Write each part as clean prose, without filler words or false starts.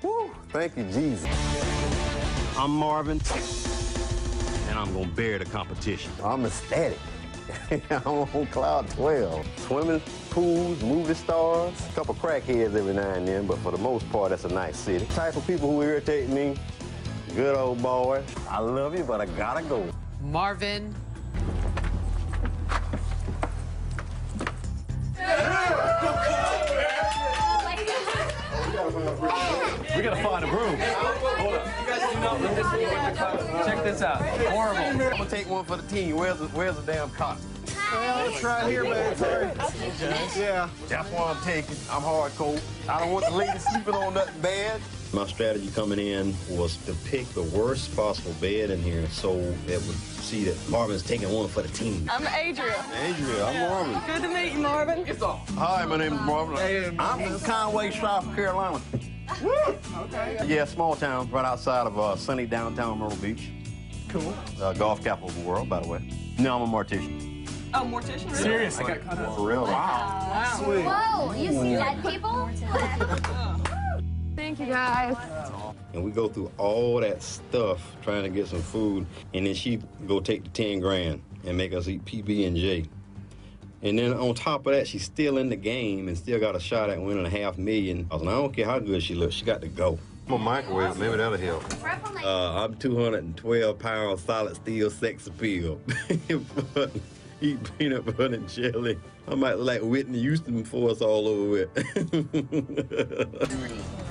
Woo, thank you, Jesus. I'm Marvin, and I'm gonna bear the competition. I'm ecstatic. I'm on cloud 12. Swimming pools, movie stars, a couple crackheads every now and then, but for the most part, that's a nice city. Type of people who irritate me, good old boy. I love you, but I gotta go. Marvin. We gotta find a broom. Hold up. You guys do not want this one. Check this out. Horrible. I'm gonna take one for the team. Where's the damn cop? Well, let's try it here, man. Yeah, that's what I'm taking. I'm hardcore. I don't want the lady sleeping on nothing bad. My strategy coming in was to pick the worst possible bed in here so that would see that Marvin's taking one for the team. I'm Adria. Adria, I'm Marvin. Good to meet you, Marvin. Hi, my name is Marvin. Hey, I'm from Conway, South Carolina. Woo! Okay. Yeah, small town right outside of sunny downtown Myrtle Beach. Cool. Golf capital of the world, by the way. No, I'm a mortician. Oh, mortician? Really? Seriously? I got cut out. For real? Wow. Sweet. Whoa, you see dead people? Thank you, guys. And we go through all that stuff trying to get some food, and then she go take the 10 grand and make us eat PB&J. And then on top of that, she's still in the game and still got a shot at winning $500,000. I was like, I don't care how good she looks, she got to go. I'm a microwave, maybe that'll help. I'm 212 pounds, solid steel sex appeal. But eat peanut butter and jelly. I might look like Whitney Houston before it's all over with.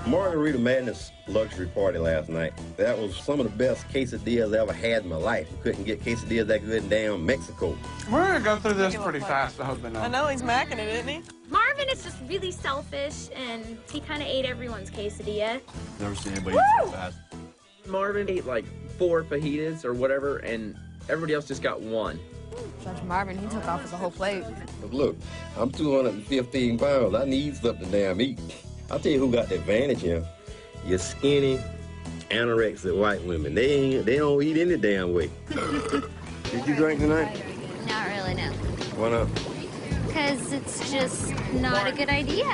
Margarita Madness luxury party last night. That was some of the best quesadillas I ever had in my life. Couldn't get quesadillas that good in damn Mexico. We're gonna go through this pretty fast, I hope they know. I know he's macking it, isn't he? Marvin is just really selfish, and he kind of ate everyone's quesadilla. Never seen anybody eat so fast. Marvin ate like 4 fajitas or whatever, and everybody else just got 1. Judge Marvin, he took off with the whole plate. But look, I'm 215 pounds. I need something to damn eat. I'll tell you who got the advantage here. You're skinny, anorexic white women. They don't eat any damn way. Did you drink tonight? Not really, no. Why not? Because it's just not a good idea.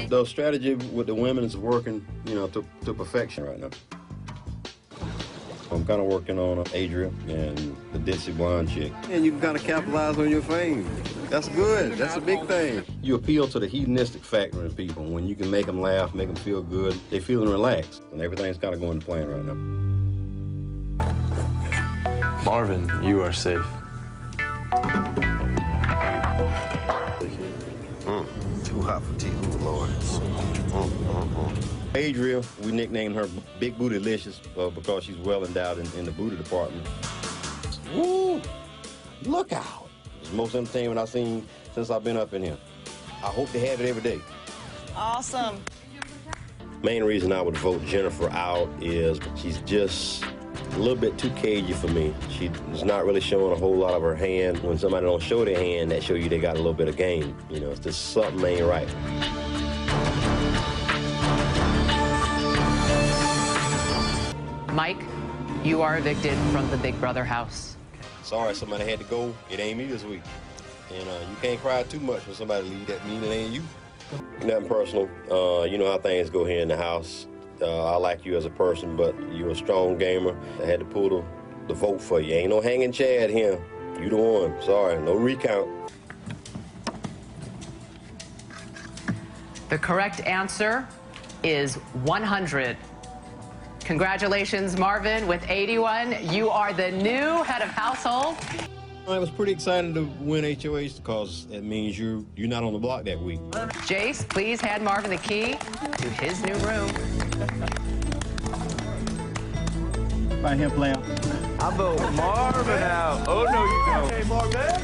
The strategy with the women is working, you know, to perfection right now. I'm kind of working on Adria and the ditzy blonde chick. And you can kind of capitalize on your fame. That's good. That's a big thing. You appeal to the hedonistic factor in people. When you can make them laugh, make them feel good, they feeling relaxed. And everything's kind of going to plan right now. Marvin, you are safe. Too hot for tea, Lord. Adria, we nicknamed her Big Bootylicious because she's well endowed in the booty department. Woo! Look out! It's the most entertainment I've seen since I've been up in here. I hope they have it every day. Awesome. Main reason I would vote Jennifer out is she's just a little bit too cagey for me. She's not really showing a whole lot of her hand. When somebody don't show their hand, that show you they got a little bit of game. You know, it's just something ain't right. Mike, you are evicted from the Big Brother house. Sorry, somebody had to go. It ain't me this week. And you can't cry too much when somebody leave. That mean it ain't you. Nothing personal. You know how things go here in the house. I like you as a person, but you're a strong gamer. I had to pull the vote for you. Ain't no hanging Chad here. You the one. Sorry, no recount. The correct answer is 100. Congratulations, Marvin, with 81. You are the new head of household. I was pretty excited to win HOH because it means you're not on the block that week. Jace, please hand Marvin the key to his new room. Right here, player. I vote Marvin out. Oh, no, you don't. Hey, Marvin.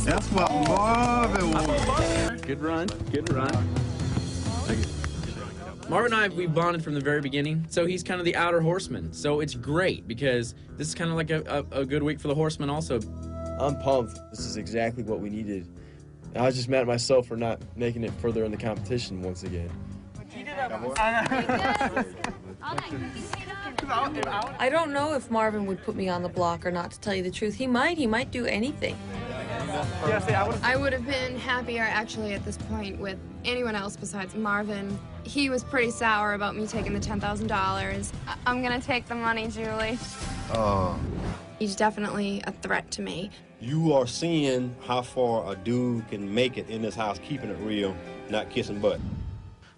That's what Marvin wants. Good run. Good run. Marvin and I, we bonded from the very beginning, so he's kind of the outer horseman. So it's great because this is kind of like a good week for the horseman also. I'm pumped. This is exactly what we needed. I was just mad at myself for not making it further in the competition once again. I don't know if Marvin would put me on the block or not, to tell you the truth. He might do anything. I would have been happier actually at this point with anyone else besides Marvin He was pretty sour about me taking the $10,000. I'm gonna take the money, Julie. He's definitely a threat to me. You are seeing how far a dude can make it in this house, keeping it real, not kissing butt.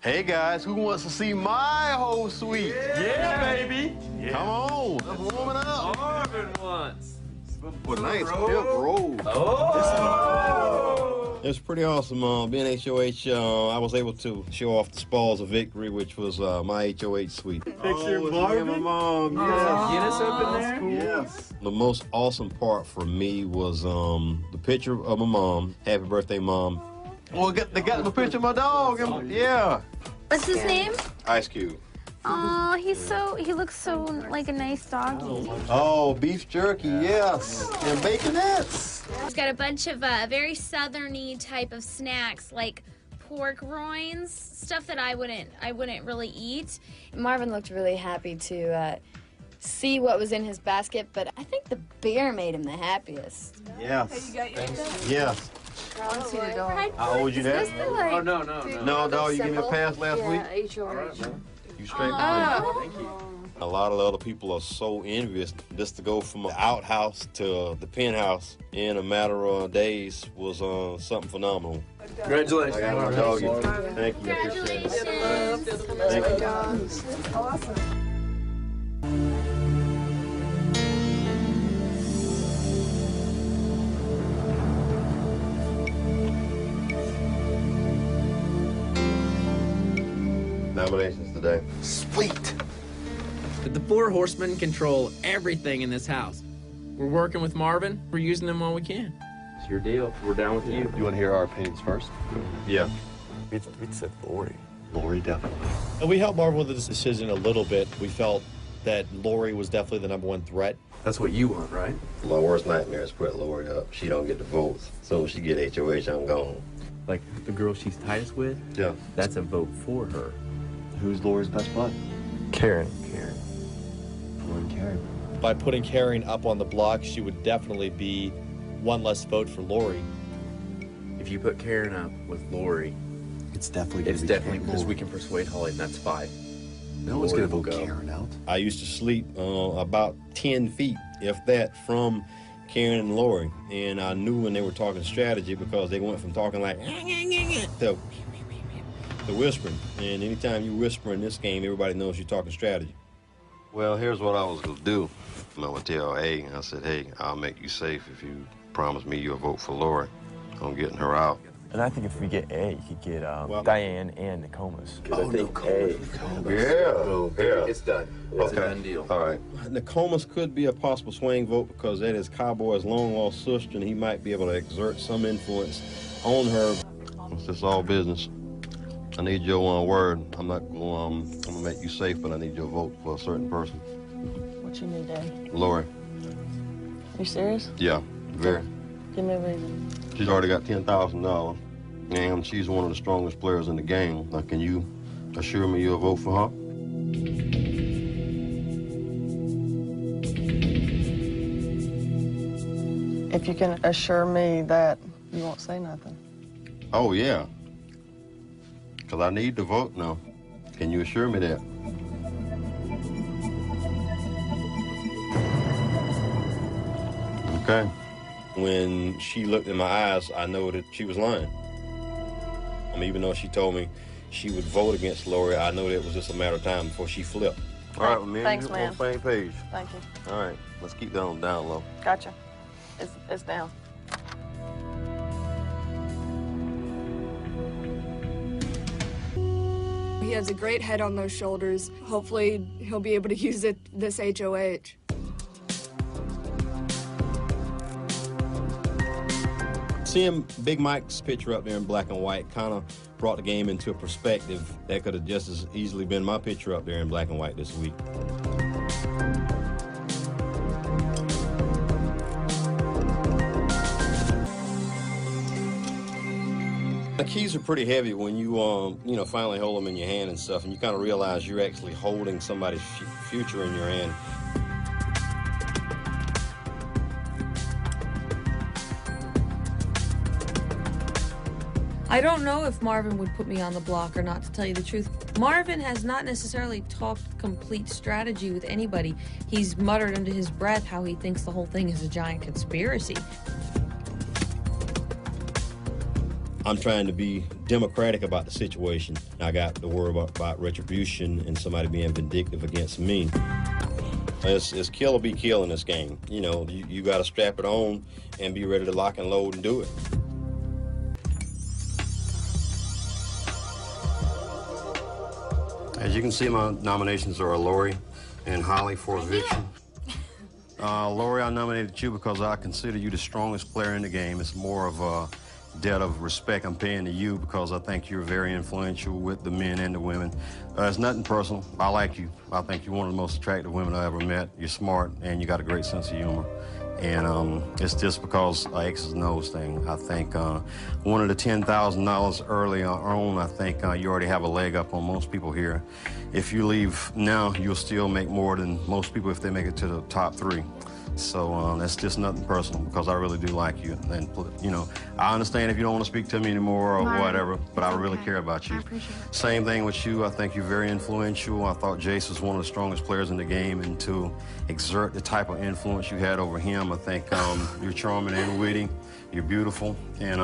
Hey guys, who wants to see my whole suite? Yeah, baby. Yeah. Come on, let's warm it up. Marvin wants. What a nice pimp roll. Oh! It was pretty awesome. Being HOH, I was able to show off the spoils of victory, which was my HOH suite. Picture Marvin. My mom. Yeah, get us up in there. Cool. Yes. The most awesome part for me was the picture of my mom. Happy birthday, Mom. Well, they got the picture of my dog. Yeah. What's his name? Ice Cube. Oh, he looks so like a nice doggy. Oh, beef jerky, yes. And baconettes. He's got a bunch of very southerny type of snacks like pork rinds, stuff that I wouldn't really eat. Marvin looked really happy to see what was in his basket, but I think the beer made him the happiest. Yes. Yes. Let's see the dog. How old you that? Oh, no. No, dog, you gave me a pass last week? HOH. You straight? Thank you. A lot of other people are so envious. Just to go from an outhouse to the penthouse in a matter of days was something phenomenal. Congratulations. I got my dog. Thank you. Congratulations. Thank you. Awesome. Nominations today. Sweet. The four horsemen control everything in this house. We're working with Marvin. We're using them while we can. It's your deal. We're down with you. You want to hear our opinions first? Yeah. We'd said Lori. Lori, definitely. And we helped Marvin with this decision a little bit. We felt that Lori was definitely the #1 threat. That's what you want, right? My worst nightmare is putting Lori up. She don't get the votes. So when she get HOH, I'm gone. Like the girl she's tightest with, Yeah. that's a vote for her. Who's Lori's best bud? Karen. Karen. By putting Karen up on the block, she would definitely be one less vote for Lori. If you put Karen up with Lori, It's definitely because we can persuade Holly, and that's 5. No one's Lori gonna will vote go. Karen out. I used to sleep about 10 feet, if that, from Karen and Lori. And I knew when they were talking strategy because they went from talking like to whispering. And anytime you whisper in this game, everybody knows you're talking strategy. Well, here's what I was gonna do. I'm gonna tell A, I said, hey, I'll make you safe if you promise me you'll vote for Lori on getting her out. And I think if we get A, he could get Diane and Nokomis. I think A. Yeah. It's done. It's Okay. a done deal. All right. Nokomis could be a possible swing vote because that is Cowboy's long-lost sister, and he might be able to exert some influence on her. It's just all business. I need your word. I'm not going. I'm gonna make you safe, but I need your vote for a certain person. What you need, Daddy? Lori. You serious? Yeah. Very. Give me a reason. She's already got $10,000, and she's one of the strongest players in the game. Now, can you assure me you'll vote for her? If you can assure me that you won't say nothing. Oh yeah. Because I need to vote now. Can you assure me that? Okay. When she looked in my eyes, I know that she was lying. I mean, even though she told me she would vote against Lori, I know that it was just a matter of time before she flipped. All right, well, man, Thanks, you're man. on the same page. Thank you. All right, let's keep that on down low. Gotcha. It's down. He has a great head on those shoulders. Hopefully, he'll be able to use it this HOH. Seeing Big Mike's picture up there in black and white kind of brought the game into a perspective that could have just as easily been my picture up there in black and white this week. The keys are pretty heavy when you, finally hold them in your hand and stuff, and you kind of realize you're actually holding somebody's future in your hand. I don't know if Marvin would put me on the block or not, to tell you the truth. Marvin has not necessarily talked complete strategy with anybody. He's muttered under his breath how he thinks the whole thing is a giant conspiracy. I'm trying to be democratic about the situation. I got to worry about retribution and somebody being vindictive against me. It's kill or be killed in this game. You know, you got to strap it on and be ready to lock and load and do it. As you can see, my nominations are Lori and Holly for eviction. Lori, I nominated you because I consider you the strongest player in the game. It's more of a debt of respect I'm paying to you because I think you're very influential with the men and the women. It's nothing personal. I like you. I think you're one of the most attractive women I ever met. You're smart and you got a great sense of humor. And it's just because X's and O's thing. I think one of the $10,000 early on, I think you already have a leg up on most people here. If you leave now, you'll still make more than most people if they make it to the top 3. So that's just nothing personal because I really do like you. And, you know, I understand if you don't want to speak to me anymore or whatever, but I really care about you. I appreciate it. Same thing with you. I think you're very influential. I thought Jace was one of the strongest players in the game, and to exert the type of influence you had over him, I think you're charming and witty. You're beautiful. And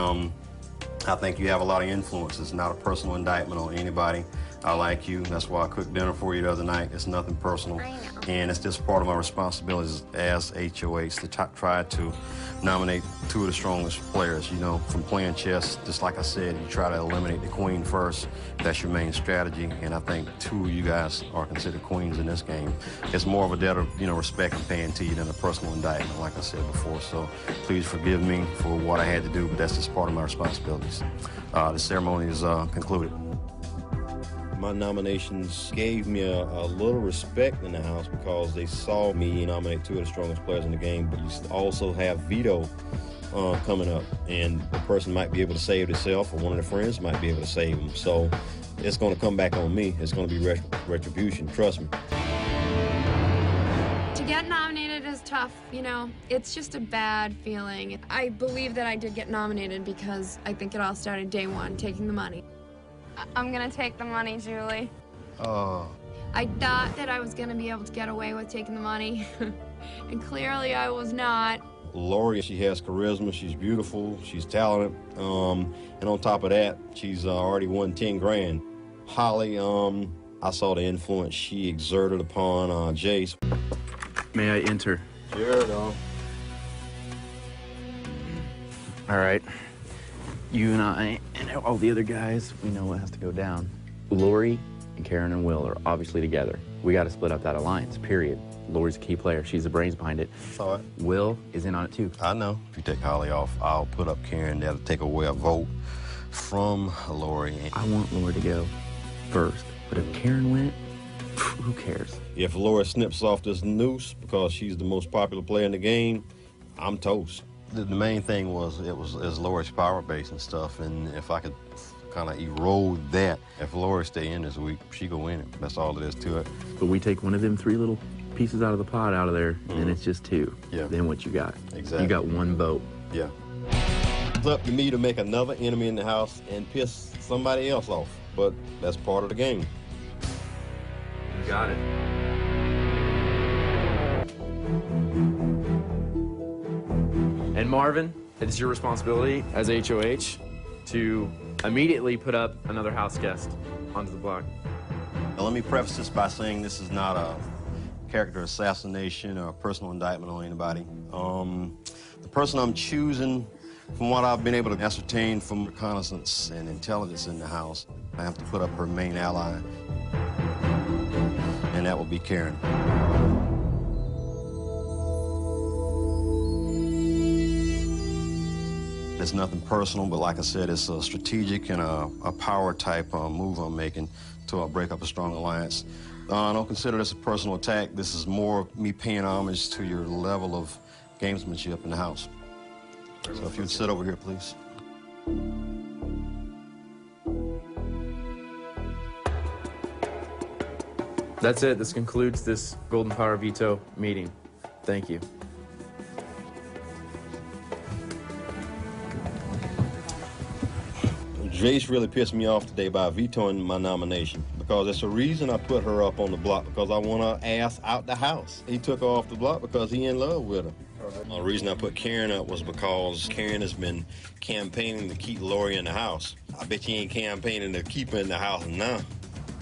I think you have a lot of influence. It's not a personal indictment on anybody. I like you. That's why I cooked dinner for you the other night. It's nothing personal. And it's just part of my responsibilities as HOH to try to nominate 2 of the strongest players. You know, from playing chess, just like I said, you try to eliminate the queen first. That's your main strategy. And I think 2 of you guys are considered queens in this game. It's more of a debt of, you know, respect I'm paying to you than a personal indictment, like I said before. So please forgive me for what I had to do, but that's just part of my responsibilities. The ceremony is concluded. My nominations gave me a little respect in the house because they saw me nominate 2 of the strongest players in the game, but you also have veto coming up, and the person might be able to save themselves, or one of their friends might be able to save them. So it's going to come back on me. It's going to be retribution, trust me. To get nominated is tough, you know. It's just a bad feeling. I believe that I did get nominated because I think it all started day 1, taking the money. I'm gonna take the money, Julie. Oh. I thought that I was gonna be able to get away with taking the money, and clearly I was not. Lori, she has charisma, she's beautiful, she's talented, and on top of that, she's already won 10 grand. Holly, I saw the influence she exerted upon Jace. May I enter? Sure, dog. All right. You and I and all the other guys, we know what has to go down. Lori and Karen and Will are obviously together. We got to split up that alliance, period. Lori's a key player. She's the brains behind it. All right. Will is in on it, too. I know. If you take Holly off, I'll put up Karen. That'll take away a vote from Lori. I want Lori to go first, but if Karen went, who cares? If Lori snips off this noose because she's the most popular player in the game, I'm toast. The main thing was Lori's power base and stuff, and if I could kind of erode that, if Lori stay in this week, she go win it. That's all it is to it. But we take one of them 3 little pieces out of the pot out of there, and it's just 2. Yeah. Then what you got? Exactly. You got 1 vote. Yeah. It's up to me to make another enemy in the house and piss somebody else off, but that's part of the game. You got it. And Marvin, it is your responsibility as HOH to immediately put up another house guest onto the block. Now, let me preface this by saying this is not a character assassination or a personal indictment on anybody. The person I'm choosing, from what I've been able to ascertain from reconnaissance and intelligence in the house, I have to put up her main ally, and that will be Karen. It's nothing personal, but like I said, it's a strategic and a power type move I'm making to break up a strong alliance. I don't consider this a personal attack. This is more me paying homage to your level of gamesmanship in the house. So if you'd sit over here, please. That's it. This concludes this Golden Power Veto meeting. Thank you. Jace really pissed me off today by vetoing my nomination because it's the reason I put her up on the block, because I want her ass out the house. He took her off the block because he in love with her. The reason I put Karen up was because Karen has been campaigning to keep Lori in the house. I bet you ain't campaigning to keep her in the house now.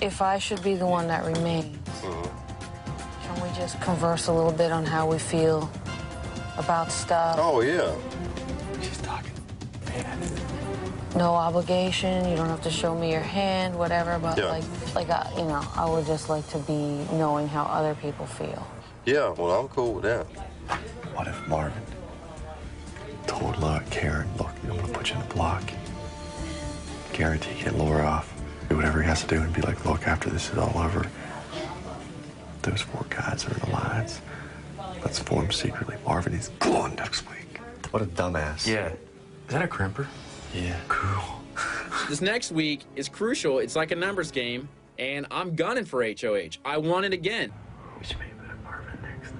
If I should be the one that remains, can we just converse a little bit on how we feel about stuff? Oh, yeah. She's talking. No obligation, you don't have to show me your hand, whatever, but Yeah. you know, I would just like to be knowing how other people feel. Yeah, well, I'm cool with that. What if Marvin told Karen, look, I'm gonna put you in the block. Guarantee get Laura off. Do whatever he has to do and be like, look, after this is all over, those 4 guys are in the lines. Let's form secretly. Marvin is gone next week. What a dumbass. Yeah. Is that a crimper? Yeah. Cool. This next week is crucial. It's like a numbers game, and I'm gunning for HOH. I want it again. We should maybe put Marvin next.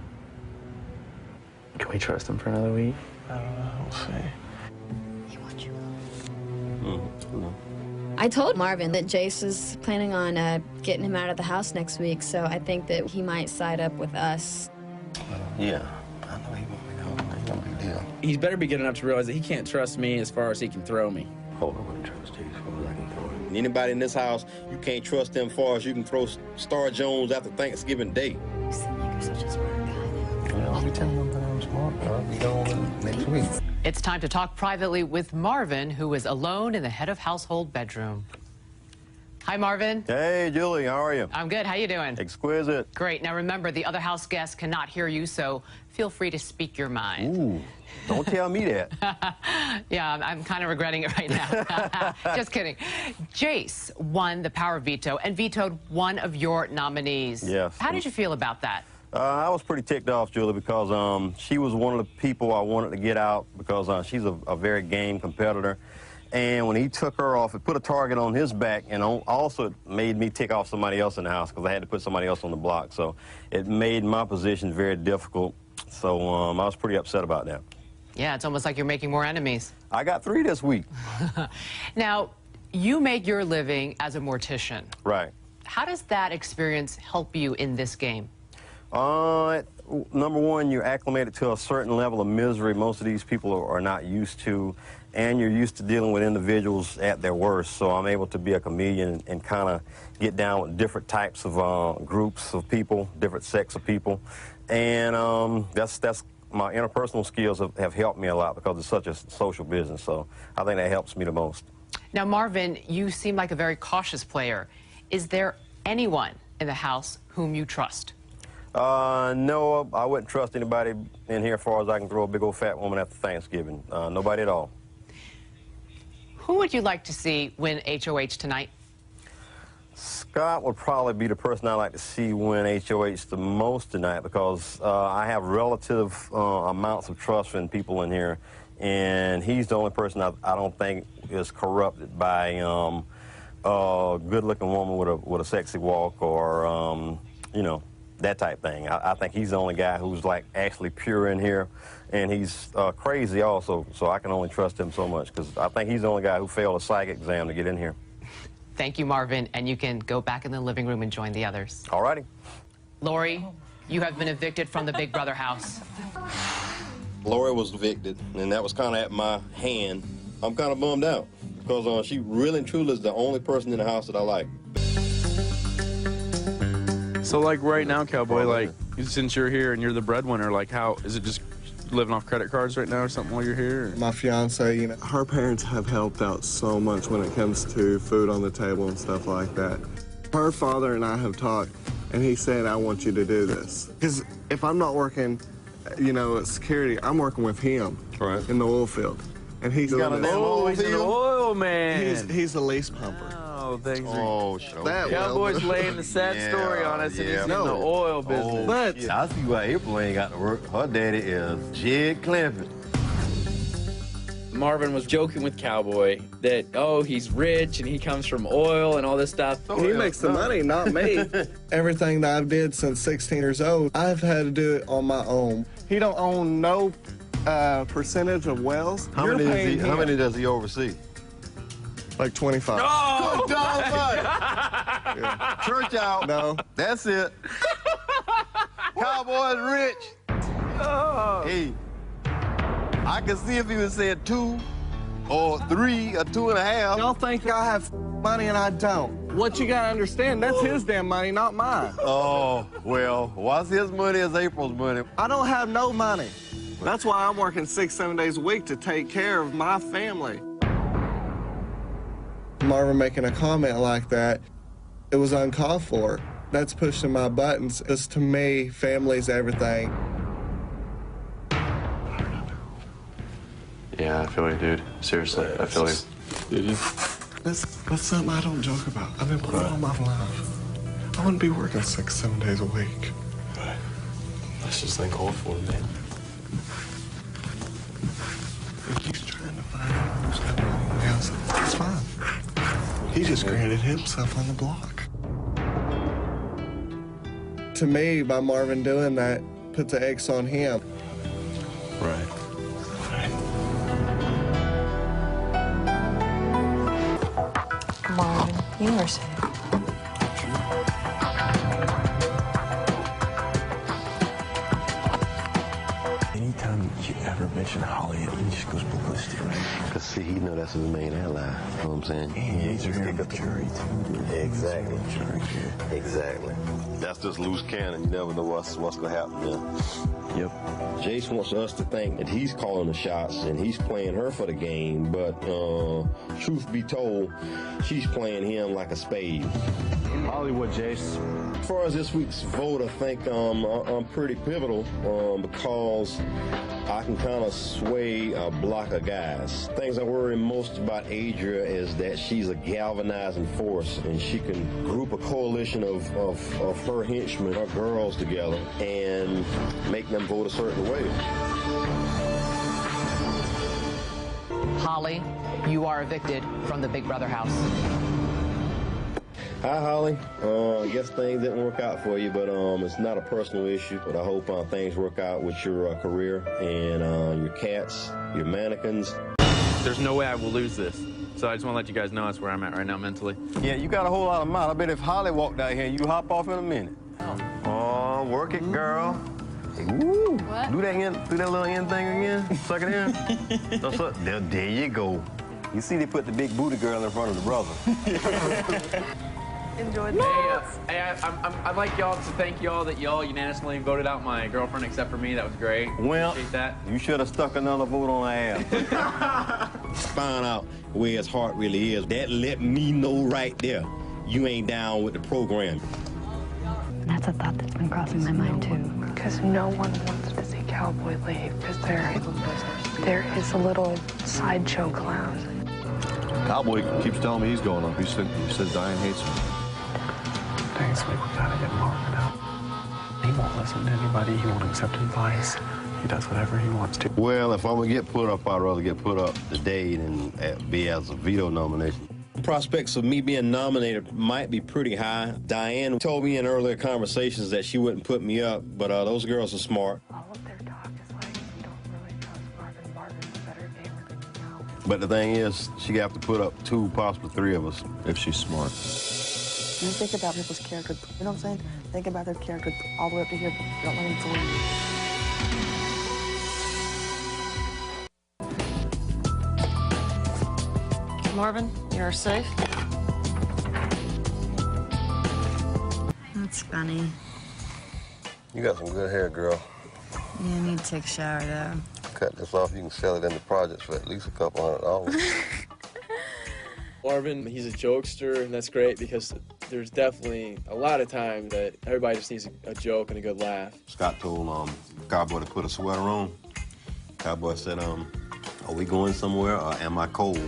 Can we trust him for another week? I don't know. We'll see. I told Marvin that Jace is planning on getting him out of the house next week, so I think that he might side up with us. Yeah, I know he won't be going. Ain't no big deal. He's better be good enough to realize that he can't trust me as far as he can throw me. Hold on, I wouldn't trust Jace as far as I can throw him. Anybody in this house, you can't trust them as far as you can throw Star Jones after Thanksgiving Day. You seem like you're such a smart guy. Well, I'll be telling them that I'm smart, but I'll be gone next week. It's time to talk privately with Marvin, who is alone in the head of household bedroom. Hi, Marvin. Hey, Julie, how are you? I'm good. How you doing? Exquisite. Great. Now, remember, the other house guests cannot hear you, so feel free to speak your mind. Ooh, don't tell me that. Yeah, I'm kind of regretting it right now. Just kidding. Jace won the power veto and vetoed one of your nominees. Yes. How did you feel about that? I was pretty ticked off, Julie, because she was one of the people I wanted to get out because she's a very game competitor. And when he took her off, it put a target on his back, and also it made me tick off somebody else in the house because I had to put somebody else on the block. So it made my position very difficult. So I was pretty upset about that. Yeah, it's almost like you're making more enemies. I got 3 this week. Now, you make your living as a mortician. Right. How does that experience help you in this game? Number one, you're acclimated to a certain level of misery most of these people are not used to, and you're used to dealing with individuals at their worst. So I'm able to be a comedian and kind of get down with different types of groups of people, different sects of people, and that's my interpersonal skills have helped me a lot because it's such a social business. So I think that helps me the most. Now, Marvin, you seem like a very cautious player. Is there anyone in the house whom you trust? No, I wouldn't trust anybody in here as far as I can throw a big old fat woman after Thanksgiving. Nobody at all. Who would you like to see win HOH tonight? Scott would probably be the person I'd like to see win HOH the most tonight because I have relative amounts of trust in people in here, and he's the only person I don't think is corrupted by a good-looking woman with a sexy walk or, you know, that type thing. I think he's the only guy who's like actually pure in here, and he's crazy also, so I can only trust him so much because I think he's the only guy who failed a psych exam to get in here. Thank you, Marvin, and you can go back in the living room and join the others. All righty. Lori, you have been evicted from the Big Brother house. Lori was evicted, and that was kind of at my hand. I'm kind of bummed out because she really and truly is the only person in the house that I like. So, like, right now, Cowboy, like, since you're here and you're the breadwinner, like, how, is it just living off credit cards right now or something while you're here? Or? My fiance, you know, her parents have helped out so much when it comes to food on the table and stuff like that. Her father and I have talked, and he said, I want you to do this. Because if I'm not working, you know, at security, I'm working with him in the oil field. And he's got an oil man. He's a lease pumper. Oh, things are... that Cowboy's laying the sad story on us, and he's in the oil business. But I see why April ain't got to work. Her daddy is Jed Clampett. Marvin was joking with Cowboy that, oh, he's rich and he comes from oil and all this stuff. He makes the money, not me. Everything that I've did since 16 years old, I've had to do it on my own. He don't own no percentage of wells. How many does he oversee? Like 25. Oh! Good dog, bud. Yeah. Church out. No. That's it. Cowboys rich. Oh. Hey, I can see if he would said 2 or 3 or 2.5. Y'all think I have money and I don't. What you gotta understand, that's his damn money, not mine. Oh, well, what's his money is April's money. I don't have no money. That's why I'm working 6-7 days a week to take care of my family. Marvin making a comment like that, it was uncalled for. That's pushing my buttons. Because to me, family's everything. Yeah, I feel you, dude. Seriously, I feel you. Did you? That's something I don't joke about. I've been putting all my life. I wouldn't be working 6-7 days a week. But that's just uncalled for, man. If he's trying to find out who's got money else, it's fine. He just granted himself on the block. To me, by Marvin doing that, put the X on him. Right. Marvin, you are safe. Anytime you ever mention Holly, he just goes ballistic. Because, see, he know that's his main ally. You know what I'm saying? And he's here on the jury, too. Exactly. Exactly. That's just loose cannon. You never know what's going to happen there. Yep. Jace wants us to think that he's calling the shots and he's playing her for the game, but truth be told, she's playing him like a spade. Hollywood, Jace. As far as this week's vote, I think I'm pretty pivotal because I can kind of sway a block of guys. Things I worry most about Adria is that she's a galvanizing force and she can group a coalition of her henchmen, her girls together, and make them vote a certain way. Holly, you are evicted from the Big Brother house. Hi, Holly. I guess things didn't work out for you, but it's not a personal issue. But I hope things work out with your career and your cats, your mannequins. There's no way I will lose this. So I just want to let you guys know that's where I'm at right now mentally. Yeah, you got a whole lot of mouth. I bet if Holly walked out here, you hop off in a minute. Oh, work it, girl. Hey, woo. What? Do that little end thing again. Suck it in. There you go. You see they put the big booty girl in front of the brother. Enjoyed Hey, I'd like y'all to thank y'all that y'all unanimously voted out my girlfriend except for me. That was great. Well, appreciate that. You should have stuck another vote on her ass. Find out where his heart really is. That let me know right there you ain't down with the program. That's a thought that's been crossing my mind, too. Because no one wants to see Cowboy leave, because they're his little sideshow clown. Cowboy keeps telling me he's going up. He says Diane hates him. Thanks, we gotta get Marvin out. He won't listen to anybody. He won't accept advice. He does whatever he wants to. Well, if I'm gonna get put up, I'd rather get put up today than be as a veto nomination. Prospects of me being nominated might be pretty high. Diane told me in earlier conversations that she wouldn't put me up, but those girls are smart. All of their talk is like, you don't really trust Marvin. Marvin's a better gamer than you know. But the thing is, she got to put up 2, possibly 3 of us if she's smart. When you think about people's character, you know what I'm saying? Think about their character all the way up to here. Don't let them fool you. Marvin, you're safe? That's funny. You got some good hair, girl. Yeah, I need to take a shower, though. Cut this off, you can sell it in the projects for at least a couple $100. Marvin, he's a jokester, and that's great because there's definitely a lot of times that everybody just needs a joke and a good laugh. Scott told Cowboy to put a sweater on. Cowboy said, are we going somewhere or am I cold?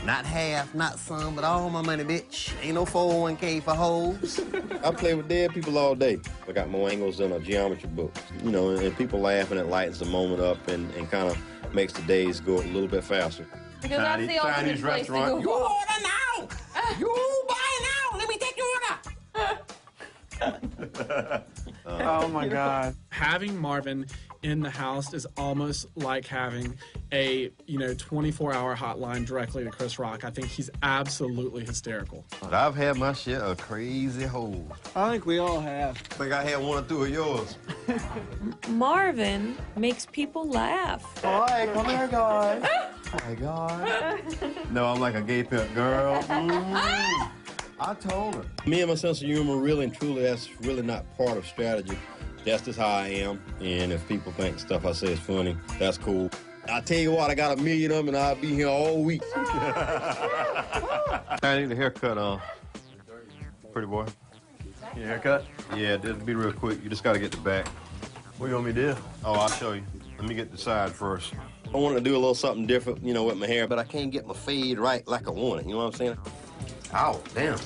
Not half, not some, but all my money, bitch. Ain't no 401k for hoes. I play with dead people all day. I got more angles than a geometry book. You know, and people laugh and it lightens the moment up and kind of makes the days go a little bit faster. Because that's the ultimate place to go. You order now! You buy now! Let me take your order! Oh my God. Having Marvin in the house is almost like having a 24-hour hotline directly to Chris Rock. I think he's absolutely hysterical. But I've had my share of crazy hoes. I think we all have. I think I had one or two of yours. Marvin makes people laugh. All right, come here, guys. Oh my God. No, I'm like a gay pimp girl. I told her. Me and my sense of humor, really and truly, that's really not part of strategy. That's just how I am. And if people think stuff I say is funny, that's cool. I tell you what, I got 1 million of them and I'll be here all week. I need a haircut, pretty boy. Your haircut? Yeah, this will be real quick. You just got to get the back. What do you want me to do? Oh, I'll show you. Let me get the side first. I want to do a little something different, with my hair, but I can't get my fade right like I want it. You know what I'm saying? Ow, damn.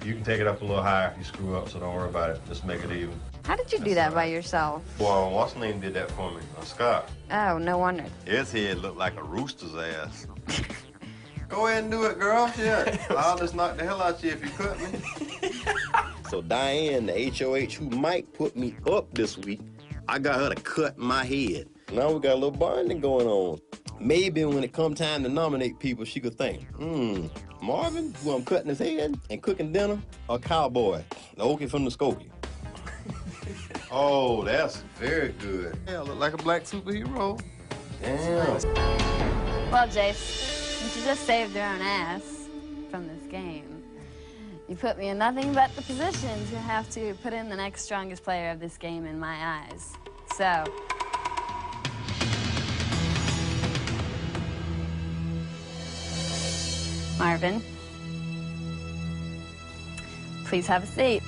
You can take it up a little higher if you screw up, so don't worry about it. Just make it even. How did you do that by yourself? Well, what's his name did that for me? Scott. Oh, no wonder. His head looked like a rooster's ass. Go ahead and do it, girl. Shit. I'll just knock the hell out of you if you cut me. So Diane, the HOH, who might put me up this week, I got her to cut my head. Now we got a little bonding going on. Maybe when it come time to nominate people, she could think, Marvin, who I'm cutting his head and cooking dinner, or Cowboy, the Okie from the Skokie. Oh, that's very good. Yeah, I look like a black superhero. Damn. Well, Jace, since you just saved your own ass from this game, you put me in nothing but the position to have to put in the next strongest player of this game in my eyes. So, Marvin, please have a seat.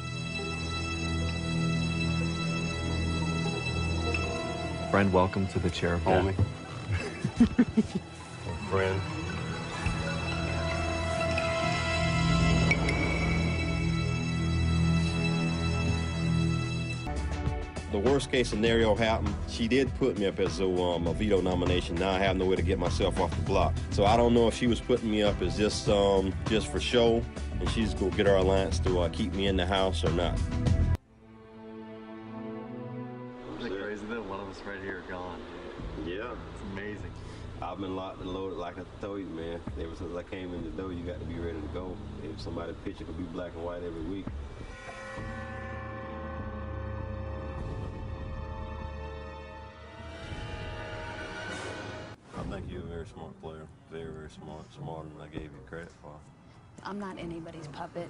Friend, welcome to the chair of Homie. Friend. The worst case scenario happened. She did put me up as a veto nomination. Now I have no way to get myself off the block. So I don't know if she was putting me up as just for show, and she's gonna get our alliance to keep me in the house or not. Isn't it crazy that one of us right here are gone? Yeah. It's amazing. I've been locked and loaded like I told you, man. Ever since I came in the door, you got to be ready to go. If somebody's picture could be black and white every week. I think you're a very smart player. Very, very smart. Smarter than I gave you credit for. I'm not anybody's puppet.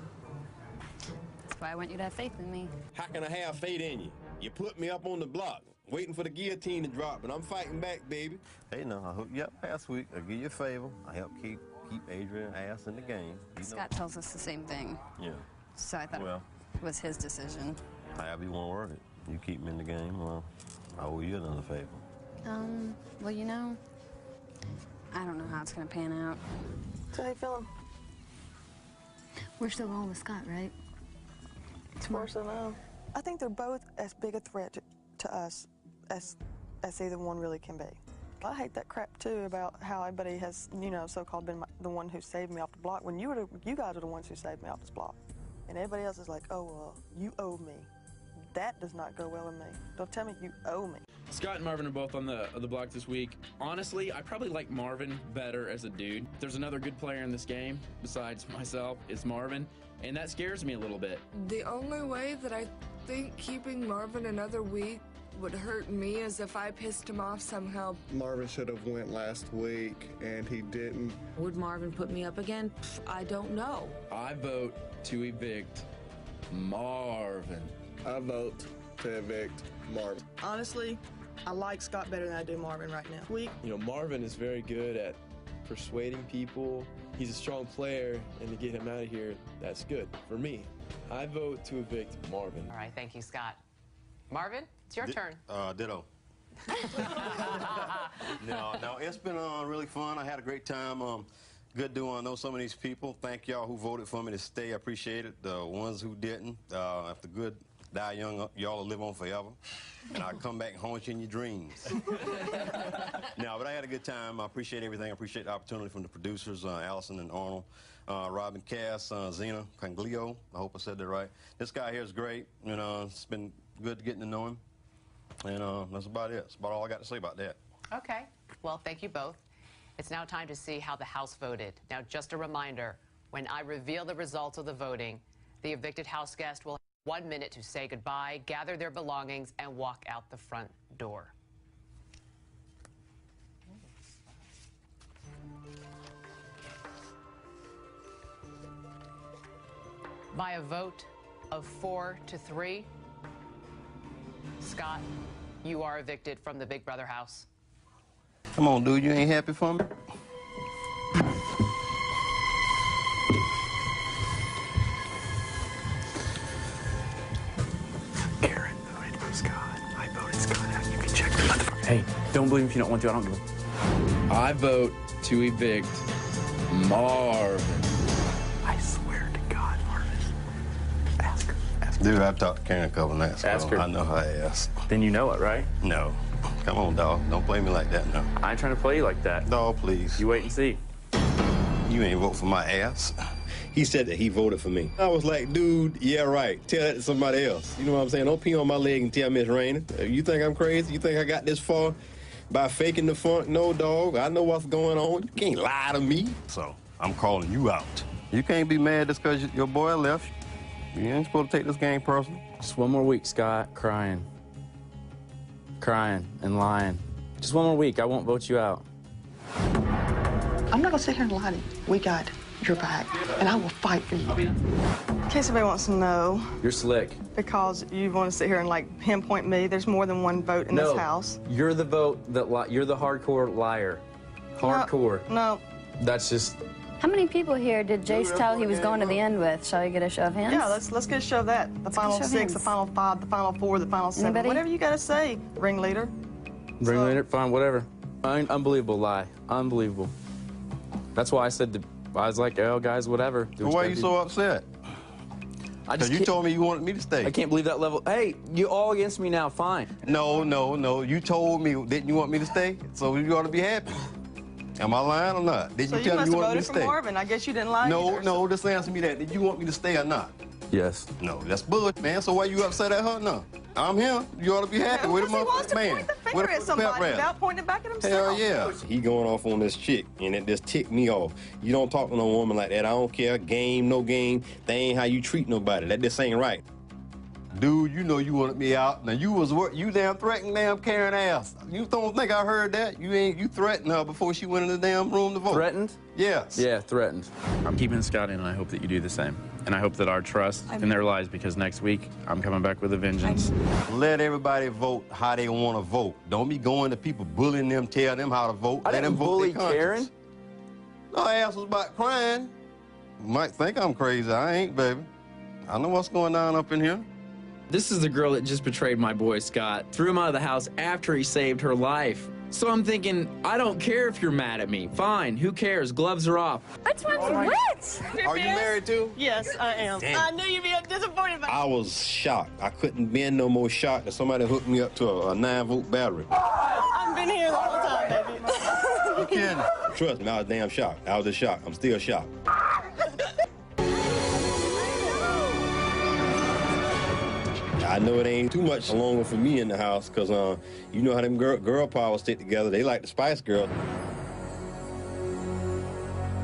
That's why I want you to have faith in me. How can I have faith in you? You put me up on the block, waiting for the guillotine to drop, and I'm fighting back, baby. Hey, no, I hooked you up last week. I'll give you a favor. I helped keep Adrian's ass in the game. Scott tells us the same thing. Yeah. So I thought it was his decision. However you want to work it. You keep me in the game, well, I owe you another favor. Well, I don't know how it's gonna pan out. So how you feeling? We're still going with Scott, right? Of course I know. I think they're both as big a threat to us as either one really can be. I hate that crap too about how everybody has, so-called been the one who saved me off the block when you guys are the ones who saved me off this block. And everybody else is like, oh, well, you owe me. That does not go well with me. Don't tell me you owe me. Scott and Marvin are both on the block this week. Honestly, I probably like Marvin better as a dude. There's another good player in this game besides myself. It's Marvin, and that scares me a little bit. The only way that I think keeping Marvin another week would hurt me is if I pissed him off somehow. Marvin should have went last week, and he didn't. Would Marvin put me up again? I don't know. I vote to evict Marvin. I vote to evict Marvin. Honestly, I like Scott better than I do Marvin right now. Marvin is very good at persuading people. He's a strong player, and to get him out of here, that's good for me. I vote to evict Marvin. All right, thank you, Scott. Marvin, it's your turn. Ditto. No, it's been really fun. I had a great time. Good to know some of these people. Thank y'all who voted for me to stay. I appreciate it. The ones who didn't, if the good die young, y'all will live on forever. And I'll come back and haunt you in your dreams. No, but I had a good time. I appreciate everything. I appreciate the opportunity from the producers, Allison and Arnold, Robin Cass, Zena Panglio. I hope I said that right. This guy here is great. It's been good getting to know him. And that's about it. That's about all I got to say about that. Okay. Well, thank you both. It's now time to see how the House voted. Now, just a reminder, when I reveal the results of the voting, the evicted House guest will have 1 minute to say goodbye, gather their belongings, and walk out the front door. By a vote of 4-3, Scott, you are evicted from the Big Brother house. Come on, dude. You ain't happy for me? Karen voted for Scott. I voted Scott out. You can check the motherfucker. Hey, don't believe him if you don't want to. I don't give a... I vote to evict Marvin. I swear to God, Marvin. Ask her. Dude, I've talked to Karen a couple nights ago. Ask her. I know her ass. Then you know it, right? No. Come on, dog. Don't play me like that, no. I ain't trying to play you like that. No, please. You wait and see. You ain't vote for my ass. He said that he voted for me. I was like, dude, yeah, right. Tell that to somebody else. You know what I'm saying? Don't pee on my leg and tell me it's raining. You think I'm crazy? You think I got this far by faking the funk? No, dog. I know what's going on. You can't lie to me. So I'm calling you out. You can't be mad just because your boy left. You ain't supposed to take this game personal. Just 1 more week, Scott, crying and lying. Just 1 more week. I won't vote you out. I'm not gonna sit here and lie to you. We got your back, and I will fight for you. In case anybody wants to know, You're slick. because you want to sit here and like pinpoint me, there's more than one vote in this house. You're the vote that you're the hardcore liar. Hardcore. No. That's just... How many people here did Jace tell he was going to the end with? Shall we get a show of hands? Yeah, let's get a show of that. The final 6, the final 5, the final 4, the final 7. Anybody? Whatever you gotta say, ringleader. Ringleader, fine, whatever. Unbelievable lie. Unbelievable. That's why I said, I was like, oh, guys, whatever. So why are you so upset? Because you told me you wanted me to stay. I can't believe that level. Hey, you all against me now, fine. No. You told me, didn't you want me to stay? So you ought to be happy. Am I lying or not? Did you tell me you wanted me to stay? Marvin. I guess you didn't lie either. No, just answer me that. Did you want me to stay or not? Yes. No, that's bullshit, man. So why you upset at her? No. I'm here. You ought to be happy with a motherfucking man. Point the finger at somebody without pointing it back at himself. Hell yeah. He going off on this chick, and it just ticked me off. You don't talk to no woman like that. I don't care. Game, no game. That ain't how you treat nobody. That just ain't right. Dude, you know you wanted me out. Now you damn threatened damn Karen ass. You don't think I heard that? You threatened her before she went in the damn room to vote. Threatened? Yes. Yeah, threatened. I'm keeping Scott in, and I hope that you do the same. And I hope that our trust in their lies, because next week I'm coming back with a vengeance. Let everybody vote how they want to vote. Don't be going to people bullying them, tell them how to vote. I Let didn't them vote bully their conscience. Karen. No, I asked was about crying. You might think I'm crazy. I ain't, baby. I know what's going on up in here. This is the girl that just betrayed my boy Scott, threw him out of the house after he saved her life. So I'm thinking, I don't care if you're mad at me. Fine, who cares? Gloves are off. Which one's which? Are you married too? Yes, I am. Damn. I knew you'd be disappointed by I was shocked. I couldn't bend no more shocked that somebody hooked me up to a 9-volt battery. I've been here the whole time, baby. You kidding? Trust me, I was damn shocked. I was just shocked. I'm still shocked. I know it ain't too much longer for me in the house, because you know how them girl powers stick together. They like the Spice Girls.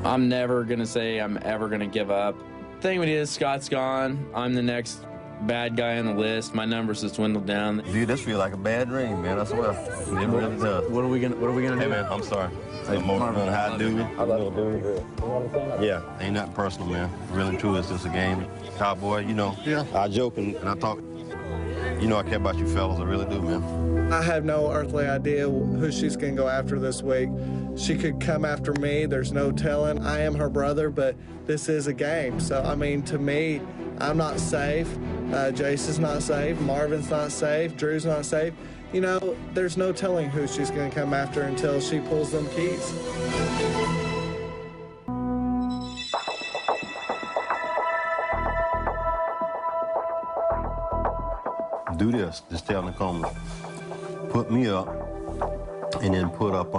I'm never gonna say I'm ever gonna give up. Thing with it is, Scott's gone. I'm the next bad guy on the list. My numbers just dwindled down. Dude, this feel like a bad dream, man. I swear. It really does. What are we gonna do? Hey, man, I'm sorry. Hey, Marvin, how do Yeah, ain't nothing personal, man. Really and true, it's just a game. Cowboy, you know. Yeah. I joke and I talk. You know I care about you fellas. I really do, man. I have no earthly idea who she's going to go after this week. She could come after me. There's no telling. I am her brother, but this is a game. So, I mean, to me, I'm not safe. Jace is not safe. Marvin's not safe. Drew's not safe. You know, there's no telling who she's going to come after until she pulls them keys. Do this. Just tell Nicole, put me up, and then put up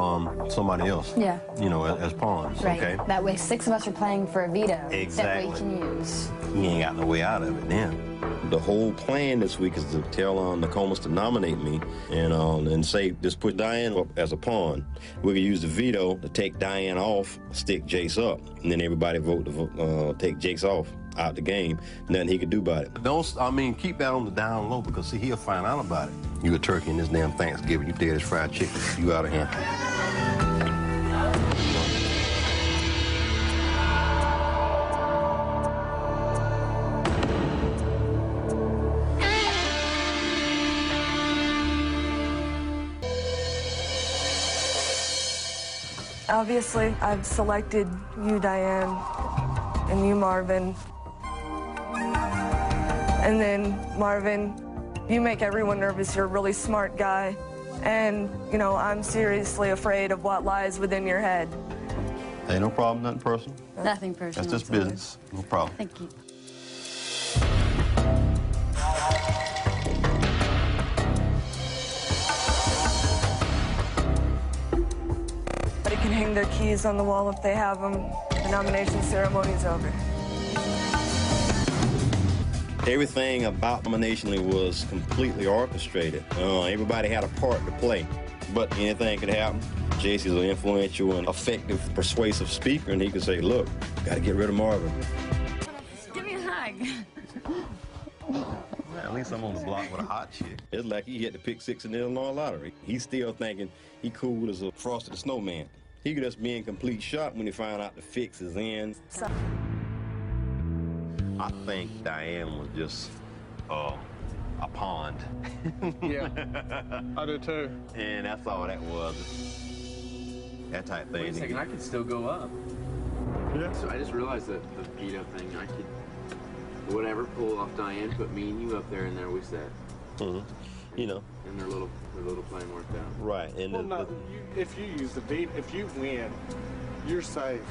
somebody else. Yeah. You know, as pawns. Right. Okay. That way 6 of us are playing for a veto Exactly. that we can use. he ain't got no way out of it then. The whole plan this week is to tell Nokomis to nominate me and say, just put Diane up as a pawn. We can use the veto to take Diane off, stick Jace up, and then everybody vote to take Jace off out the game. Nothing he could do about it. Keep that on the down low because, see, he'll find out about it. You a turkey in this damn Thanksgiving. You dead as fried chicken. You out of here. Obviously, I've selected you, Diane, and you, Marvin. And then, Marvin, you make everyone nervous. You're a really smart guy. And, you know, I'm seriously afraid of what lies within your head. Hey, no problem, nothing personal. Nothing personal. That's just business. No problem. Thank you. They can hang their keys on the wall if they have them. The nomination ceremony's over. Everything about nomination was completely orchestrated. Everybody had a part to play, but anything could happen. Jace is an influential and effective, persuasive speaker, and he could say, look, gotta get rid of Marvin. Give me a hug. Well, at least I'm on the block with a hot chick. It's like he hit the pick six in the Illinois lottery. He's still thinking he cool as a Frosty the Snowman. He could just be in complete shock when he found out the fix is in. I think Diane was just a pond. Yeah, I do too. And that's all that was. That type thing. Wait a second, I could still go up. Yeah. So I just realized that the veto thing, I could, whatever, pull off Diane, put me and you up there, and there we sat. Mm-hmm. You know. And their little plan worked out. Right. And well, if you use the veto, if you win, you're safe.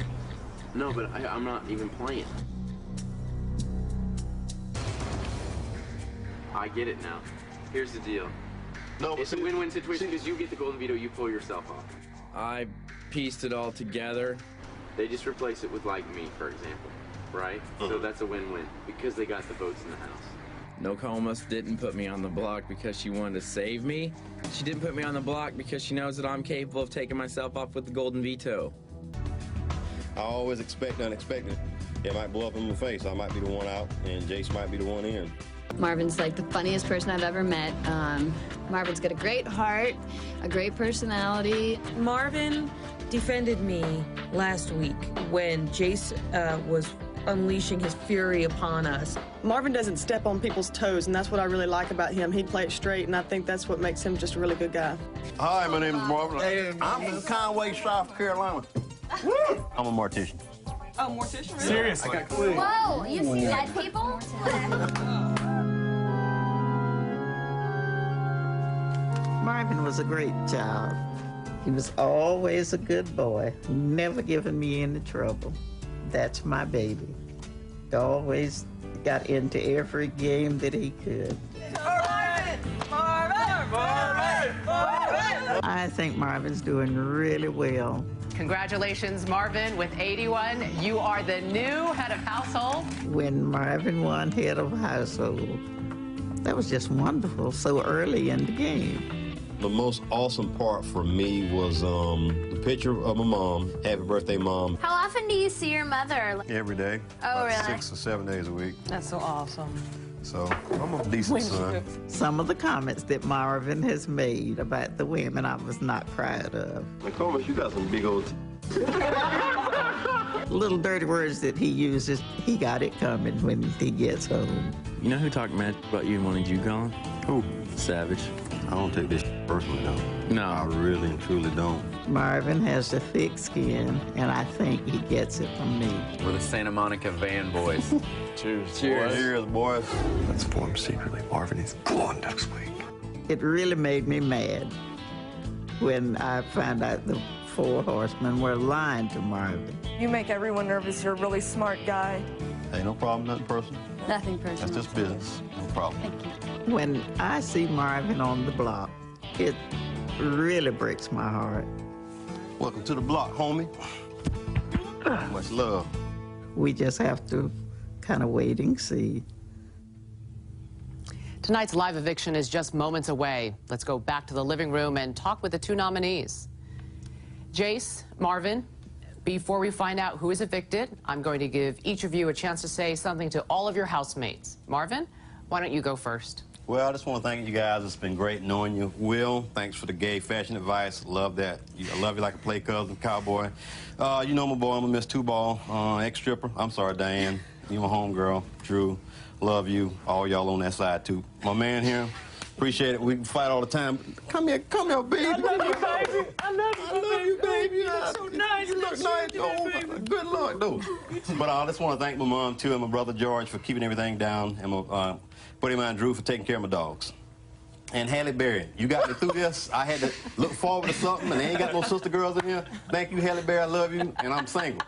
No, but I'm not even playing. I get it now. Here's the deal. No, it's a win-win situation because you get the golden veto, you pull yourself off. I pieced it all together. They just replace it with like me, for example, right? So that's a win-win because they got the votes in the House. Nokomis didn't put me on the block because she wanted to save me. She didn't put me on the block because she knows that I'm capable of taking myself off with the golden veto. I always expect the unexpected. It might blow up in my face. I might be the one out, and Jace might be the one in. Marvin's like the funniest person I've ever met. Marvin's got a great heart, a great personality. Marvin defended me last week when Jace was unleashing his fury upon us. Marvin doesn't step on people's toes, and that's what I really like about him. He plays straight, and I think that's what makes him just a really good guy. Hi, my name is Marvin. Hey, I'm from Conway, South Carolina. I'm a mortician. Oh, mortician? Really? Seriously. I got clue. Whoa, you see dead people? Marvin was a great child. He was always a good boy, never giving me any trouble. That's my baby. He always got into every game that he could. Marvin! Marvin! Marvin! Marvin! I think Marvin's doing really well. Congratulations, Marvin, with 81. You are the new head of household. When Marvin won head of household, that was just wonderful, so early in the game. The most awesome part for me was the picture of my mom. Happy birthday, Mom. How often do you see your mother? Every day. Oh, really? 6 or 7 days a week. That's so awesome. So I'm a decent son. Some of the comments that Marvin has made about the women I was not proud of. Nokomis, you got some big old... Little dirty words that he uses, he got it coming when he gets home. You know who talked mad about you and wanted you gone? Who? Savage. I don't take this personally, no. No. I really and truly don't. Marvin has a thick skin, and I think he gets it from me. We're the Santa Monica van boys. Cheers. Cheers. Cheers, boys. Let's form secretly. Marvin is gone next week. It really made me mad when I found out the 4 horsemen were lying to Marvin. You make everyone nervous. You're a really smart guy. Hey, no problem, nothing personal. Nothing personal. That's just business. No problem. Thank you. When I see Marvin on the block, it really breaks my heart. Welcome to the block, homie. Much love. We just have to kind of wait and see. Tonight's live eviction is just moments away. Let's go back to the living room and talk with the two nominees. Jace, Marvin, before we find out who is evicted, I'm going to give each of you a chance to say something to all of your housemates. Marvin, why don't you go first? Well, I just want to thank you guys. It's been great knowing you. Will, thanks for the gay fashion advice. Love that. I love you like a play cousin, cowboy. You know my boy, I'm a Miss Two-Ball, ex-stripper. I'm sorry, Diane. You my homegirl. Drew, love you. All y'all on that side, too. My man here, appreciate it. We can fight all the time. Come here, baby. I love you, baby. I love you, baby. You look so nice. You look nice. Oh, good luck, though. But I just want to thank my mom, too, and my brother George for keeping everything down, and my buddy of mine, Drew, for taking care of my dogs. And Halle Berry, you got me through this. I had to look forward to something, and they ain't got no sister girls in here. Thank you, Halle Berry. I love you, and I'm single.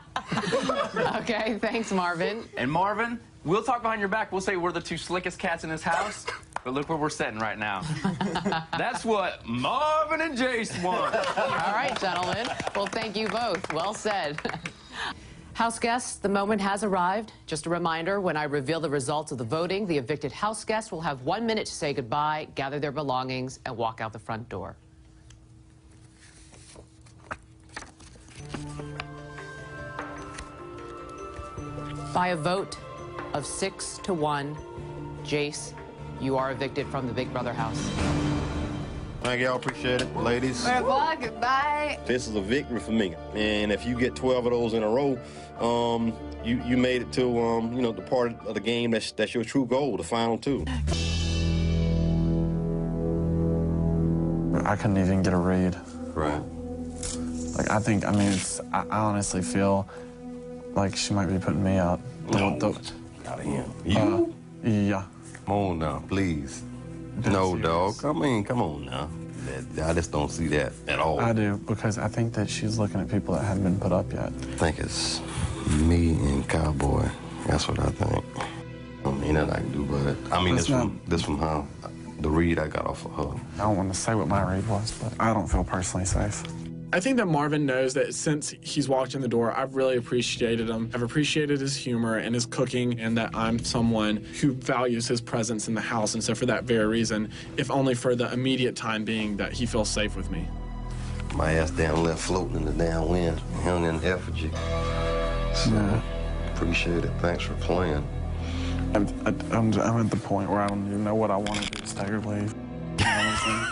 Okay, thanks, Marvin. And Marvin, we'll talk behind your back. We'll say we're the two slickest cats in this house, but look where we're sitting right now. That's what Marvin and Jace want. All right, gentlemen. Well, thank you both. Well said. House guests, the moment has arrived. Just a reminder, when I reveal the results of the voting, the evicted house guests will have 1 minute to say goodbye, gather their belongings, and walk out the front door. By a vote of 6-1, Jace, you are evicted from the Big Brother house. Thank y'all, appreciate it, ladies. Well, goodbye. This is a victory for me, and if you get 12 of those in a row, you made it to you know, the part of the game that's your true goal, the final two. I couldn't even get a read. Right. Like, I mean, I honestly feel like she might be putting me out. Out of him. You? Yeah. Come on now, please. No, dog. I mean, come on now. I just don't see that at all. I do, because I think that she's looking at people that haven't been put up yet. I think it's me and Cowboy. That's what I think. I mean, nothing I can do about it. I mean, this from how the read I got off of her. I don't want to say what my read was, but I don't feel personally safe. I think that Marvin knows that since he's walked in the door, I've really appreciated him. I've appreciated his humor and his cooking, and that I'm someone who values his presence in the house. And so for that very reason, if only for the immediate time being, that he feels safe with me. My ass down left floating in the down wind, hung in effigy. So, yeah. Appreciate it. Thanks for playing. I'm at the point where I don't even know what I want to do, stay or leave. You know what I'm saying?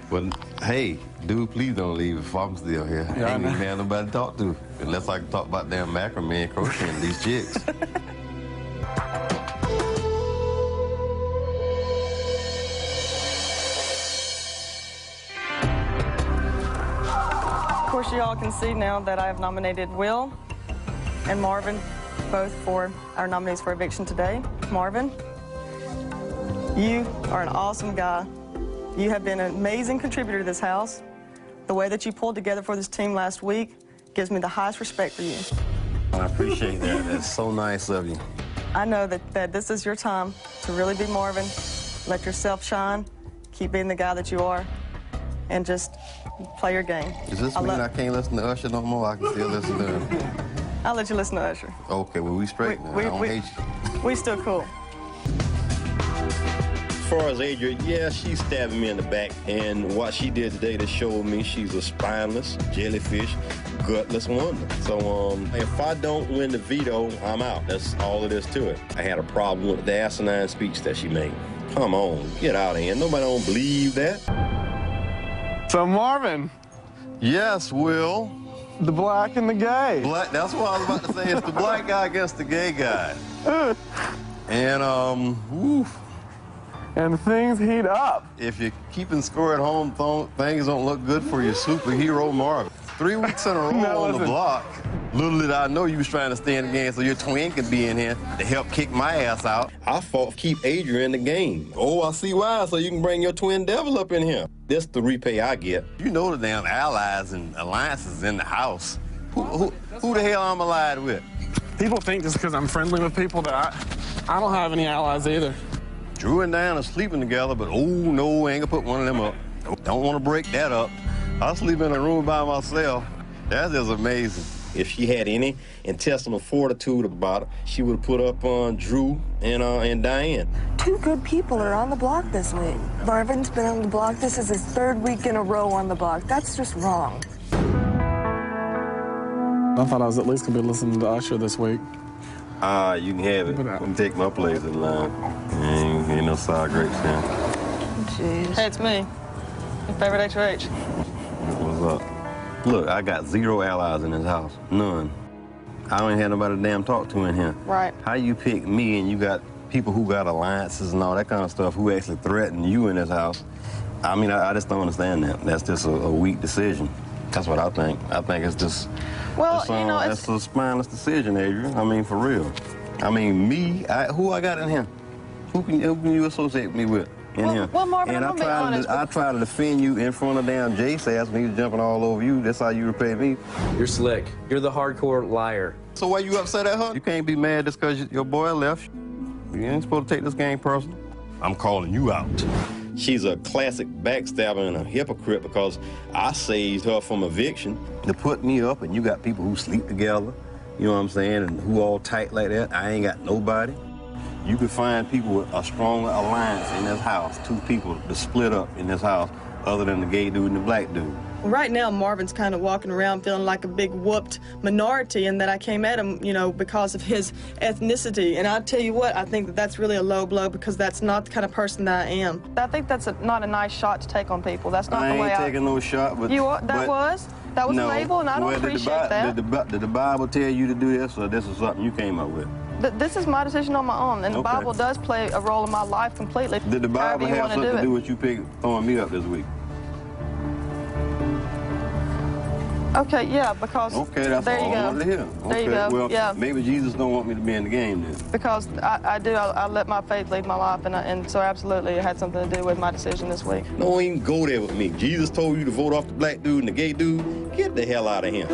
Well, hey, dude, please don't leave if I'm still here. Yeah, Ain't even have nobody to talk to. Unless I can talk about damn macrame and crocheting these chicks. Of course, you all can see now that I have nominated Will and Marvin, both for our nominees for eviction today. Marvin, you are an awesome guy. You have been an amazing contributor to this house. The way that you pulled together for this team last week gives me the highest respect for you. I appreciate that. That's so nice of you. I know that this is your time to really be Marvin. Let yourself shine. Keep being the guy that you are. And just play your game. Does this mean I can't listen to Usher no more? I can still listen to him. I'll let you listen to Usher. Okay, well, we straight now. I don't hate you. We still cool. As far as Adria, yeah, she's stabbing me in the back, and what she did today to show me she's a spineless, jellyfish, gutless woman. So if I don't win the veto, I'm out. That's all it is to it. I had a problem with the asinine speech that she made. Come on, get out of here. Nobody don't believe that. So Marvin. Yes, Will. The black and the gay. Black, that's what I was about to say. It's the black guy against the gay guy. And, woof. And things heat up. If you're keeping score at home, things don't look good for your superhero Marvin. 3 weeks in a row on the block. Little did I know you was trying to stay in the game so your twin could be in here to help kick my ass out. I fought to keep Adria in the game. Oh, I see why, so you can bring your twin devil up in here. This the repay I get. You know the damn allies and alliances in the house. Who the hell I'm allied with? People think just because I'm friendly with people that I don't have any allies either. Drew and Diana are sleeping together, but oh no, I ain't gonna put one of them up. Don't want to break that up. I sleep in a room by myself. That is amazing. If she had any intestinal fortitude about her, she would have put up on Drew and Diane. 2 good people are on the block this week. Marvin's been on the block. This is his 3rd week in a row on the block. That's just wrong. I thought I was at least going to be listening to Usher this week. You can have it. I'm take my place in line. Ain't no sour grapes here. Jeez. Hey, it's me. Your favorite HOH. What's up? Look, I got 0 allies in this house. None. I don't even have nobody to damn talk to in here. Right. How you pick me and you got people who got alliances and all that kind of stuff who actually threaten you in this house? I mean, I just don't understand that. That's just a weak decision. That's what I think. I think it's just... Well, it's a spineless decision, Adrian. I mean, for real. I mean, me, who I got in here? Who can you associate me with in here? Well, Marvin, and I'm gonna be honest. I tried to defend you in front of damn Jace ass when he was jumping all over you. That's how you repay me. You're slick. You're the hardcore liar. So why you upset at her? You can't be mad just because your boy left. You ain't supposed to take this game personal. I'm calling you out. She's a classic backstabber and a hypocrite because I saved her from eviction to put me up, and you got people who sleep together, you know what I'm saying, and who all tight like that. I ain't got nobody. You could find people with a stronger alliance in this house, 2 people to split up in this house other than the gay dude and the black dude. Right now, Marvin's kind of walking around feeling like a big whooped minority, and that I came at him, because of his ethnicity. And I'll tell you what, I think that that's really a low blow because that's not the kind of person that I am. I think that's not a nice shot to take on people. That's not the way I... ain't taking no shot, but... That was a label, and I don't appreciate that. Did the Bible tell you to do this, or this is something you came up with? This is my decision on my own, and the Bible does play a role in my life completely. Did the Bible have something to do with you throwing me up this week? Okay, yeah, because that's all I wanted to hear. There you go. Well, yeah. Maybe Jesus don't want me to be in the game then. Because I do. I let my faith lead my life, and so absolutely it had something to do with my decision this week. Don't even go there with me. Jesus told you to vote off the black dude and the gay dude. Get the hell out of here.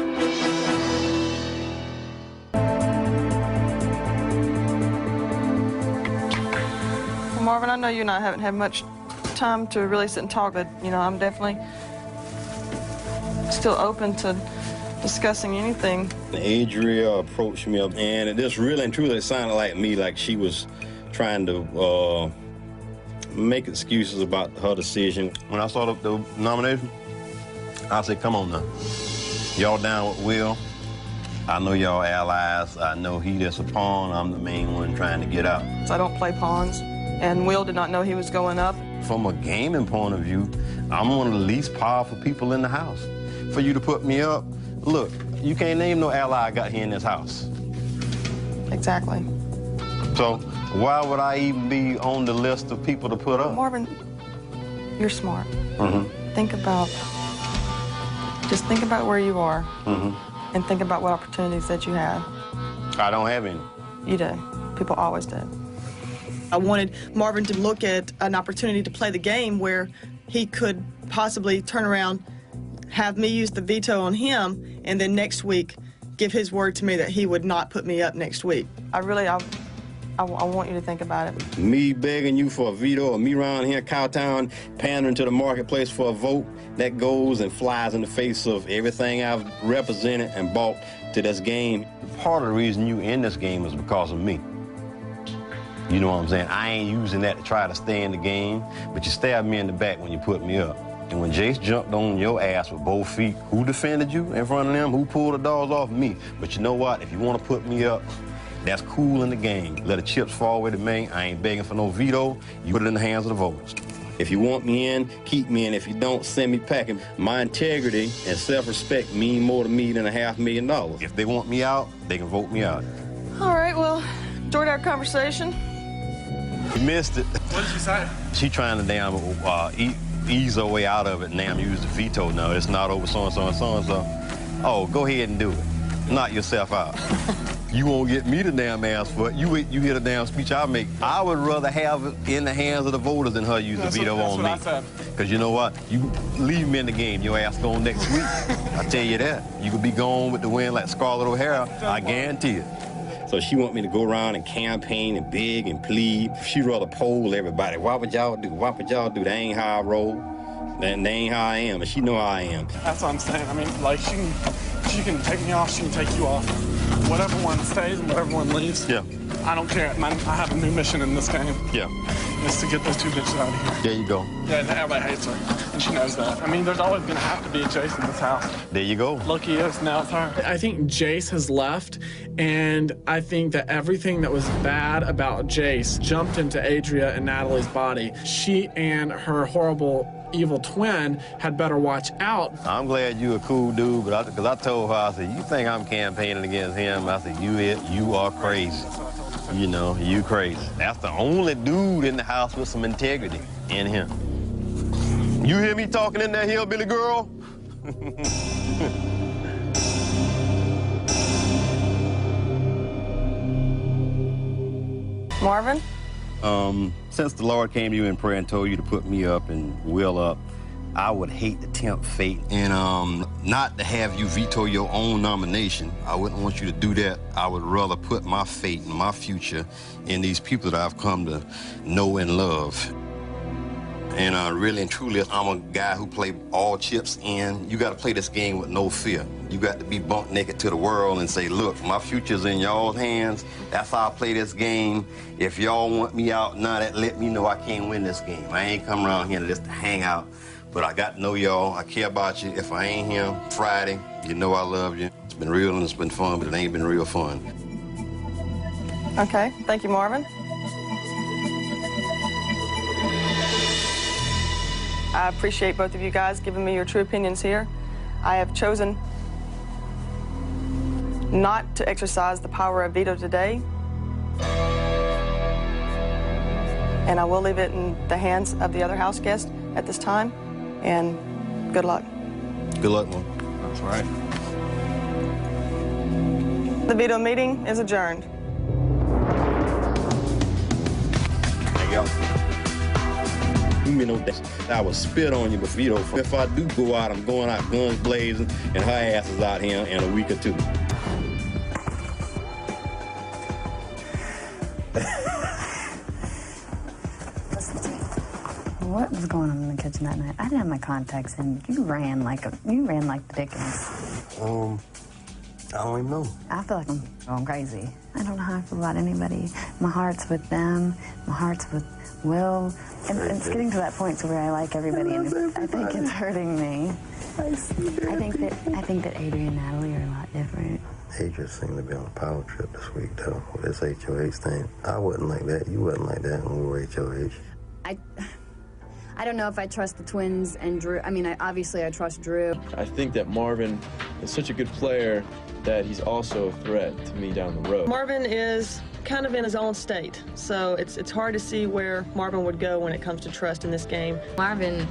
Well, Marvin, I know you and I haven't had much time to really sit and talk, but, I'm definitely still open to discussing anything. Adria approached me up, and it just really and truly sounded like me, like she was trying to make excuses about her decision. When I saw the nomination, I said, come on now. Y'all down with Will? I know y'all allies. I know he just a pawn. I'm the main one trying to get out. I don't play pawns, and Will did not know he was going up. From a gaming point of view, I'm one of the least powerful people in the house. For you to put me up, look, you can't name no ally I got here in this house. Exactly. So why would I even be on the list of people to put up? Marvin, you're smart. Mm-hmm. Just think about where you are, and think about what opportunities that you have. I don't have any. You do. People always do. I wanted Marvin to look at an opportunity to play the game where he could possibly turn around, have me use the veto on him, and then next week give his word to me that he would not put me up next week. I want you to think about it. Me begging you for a veto, or me around here in Cowtown pandering to the marketplace for a vote, that goes and flies in the face of everything I've represented and bought to this game. Part of the reason you in this game is because of me. You know what I'm saying? I ain't using that to try to stay in the game, but you stabbed me in the back when you put me up. And when Jace jumped on your ass with both feet, who defended you in front of them? Who pulled the dogs off? Me. But you know what? If you want to put me up, that's cool in the game. Let the chips fall where they may. I ain't begging for no veto. You put it in the hands of the voters. If you want me in, keep me in. If you don't, send me packing. My integrity and self-respect mean more to me than $500,000. If they want me out, they can vote me out. All right, well, enjoyed our conversation. You missed it. What did you say? She trying to damn ease her way out of it and damn use the veto. No, it's not over so-and-so and so-and-so. Oh, go ahead and do it. Knock yourself out. You won't get me the damn ass for it. You hear the damn speech I make. I would rather have it in the hands of the voters than her use the veto on me. Because you know what? You leave me in the game, your ass gone next week. I tell you that. You could be gone with the wind like Scarlett O'Hara. I guarantee it. So she want me to go around and campaign and beg and plead. She'd rather poll everybody. Why would y'all do? Why would y'all do? That ain't how I roll. That ain't how I am, and she know how I am. That's what I'm saying. I mean, like, she She can take me off, she can take you off. Whatever one stays and whatever one leaves. Yeah. I don't care. I have a new mission in this game. Yeah. It's to get those two bitches out of here. There you go. Yeah, and everybody hates her, and she knows that. I mean, there's always going to have to be a Jace in this house. There you go. Lucky is, now it's her. I think Jace has left, and I think that everything that was bad about Jace jumped into Adria and Natalie's body. She and her horrible evil twin had better watch out. I'm glad you a cool dude, but because I told her, I said, you think I'm campaigning against him? I said, you are crazy. You know, you crazy. That's the only dude in the house with some integrity in him. You hear me talking in that hillbilly girl? Marvin? Since the Lord came to you in prayer and told you to put me up and Will up, I would hate to tempt fate and not to have you veto your own nomination. I wouldn't want you to do that. I would rather put my fate and my future in these people that I've come to know and love. And really and truly, I'm a guy who play all chips in. You got to play this game with no fear. You got to be bunk naked to the world and say, look, my future's in y'all's hands. That's how I play this game. If y'all want me out now, that let me know I can't win this game. I ain't come around here just to hang out. But I got to know y'all. I care about you. If I ain't here Friday, you know I love you. It's been real and it's been fun, but it ain't been real fun. Okay, thank you, Marvin. I appreciate both of you guys giving me your true opinions here. I have chosen not to exercise the power of veto today. And I will leave it in the hands of the other house guests at this time. And good luck. Good luck, man. That's right. The veto meeting is adjourned. Thank y'all. You know that I would spit on you, but veto. If I do go out, I'm going out guns blazing, and her ass is out here in a week or two. What was going on in the kitchen that night? I didn't have my contacts in. You ran like the Dickens. I don't even know. I feel like I'm going crazy. I don't know how I feel about anybody. My heart's with them. My heart's with Will. And it's getting to that point to where I like everybody, and I think it's hurting me. I think that Adria and Natalie are a lot different. Adria seemed to be on a power trip this week, though, with this HOH thing. I wasn't like that. You wasn't like that when we were HOH. I don't know if I trust the twins and Drew. I mean, obviously I trust Drew. I think that Marvin is such a good player that he's also a threat to me down the road. Marvin is kind of in his own state, so it's hard to see where Marvin would go when it comes to trust in this game. Marvin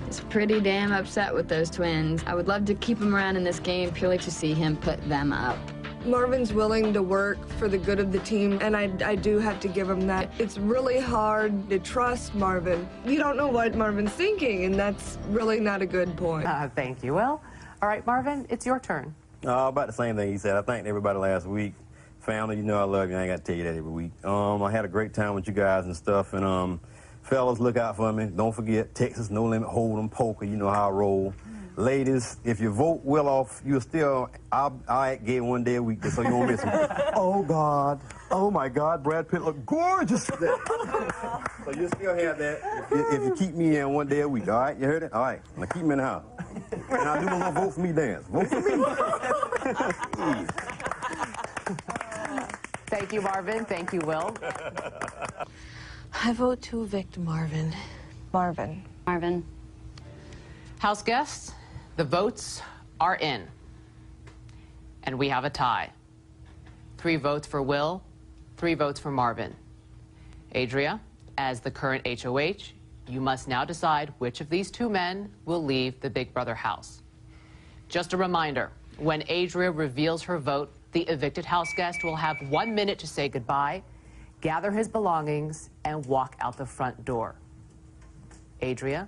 is pretty damn upset with those twins. I would love to keep him around in this game purely to see him put them up. Marvin's willing to work for the good of the team, and I do have to give him that. It's really hard to trust Marvin. You don't know what Marvin's thinking, and that's really not a good point. Thank you, Will. All right, Marvin, it's your turn. About the same thing he said. I thanked everybody last week. Family, you know I love you. I ain't got to tell you that every week. I had a great time with you guys and stuff, and fellas, look out for me. Don't forget, Texas No Limit Hold'em Poker. You know how I roll. Ladies, if you vote Will off, you'll still, I'll act gay one day a week, so you won't miss him. Oh, God. Oh, my God. Brad Pitt looked gorgeous today. So you'll still have that if you keep me in one day a week, all right? You heard it? All right. Now keep me in the house. And I'll do my little vote for me dance. Vote for me. Thank you, Marvin. Thank you, Will. I vote to evict Marvin. Marvin. Marvin. House guests, the votes are in. And we have a tie. 3 votes for Will, 3 votes for Marvin. Adria, as the current HOH, you must now decide which of these 2 men will leave the Big Brother house. Just a reminder, when Adria reveals her vote, the evicted house guest will have 1 minute to say goodbye, gather his belongings, and walk out the front door. Adria,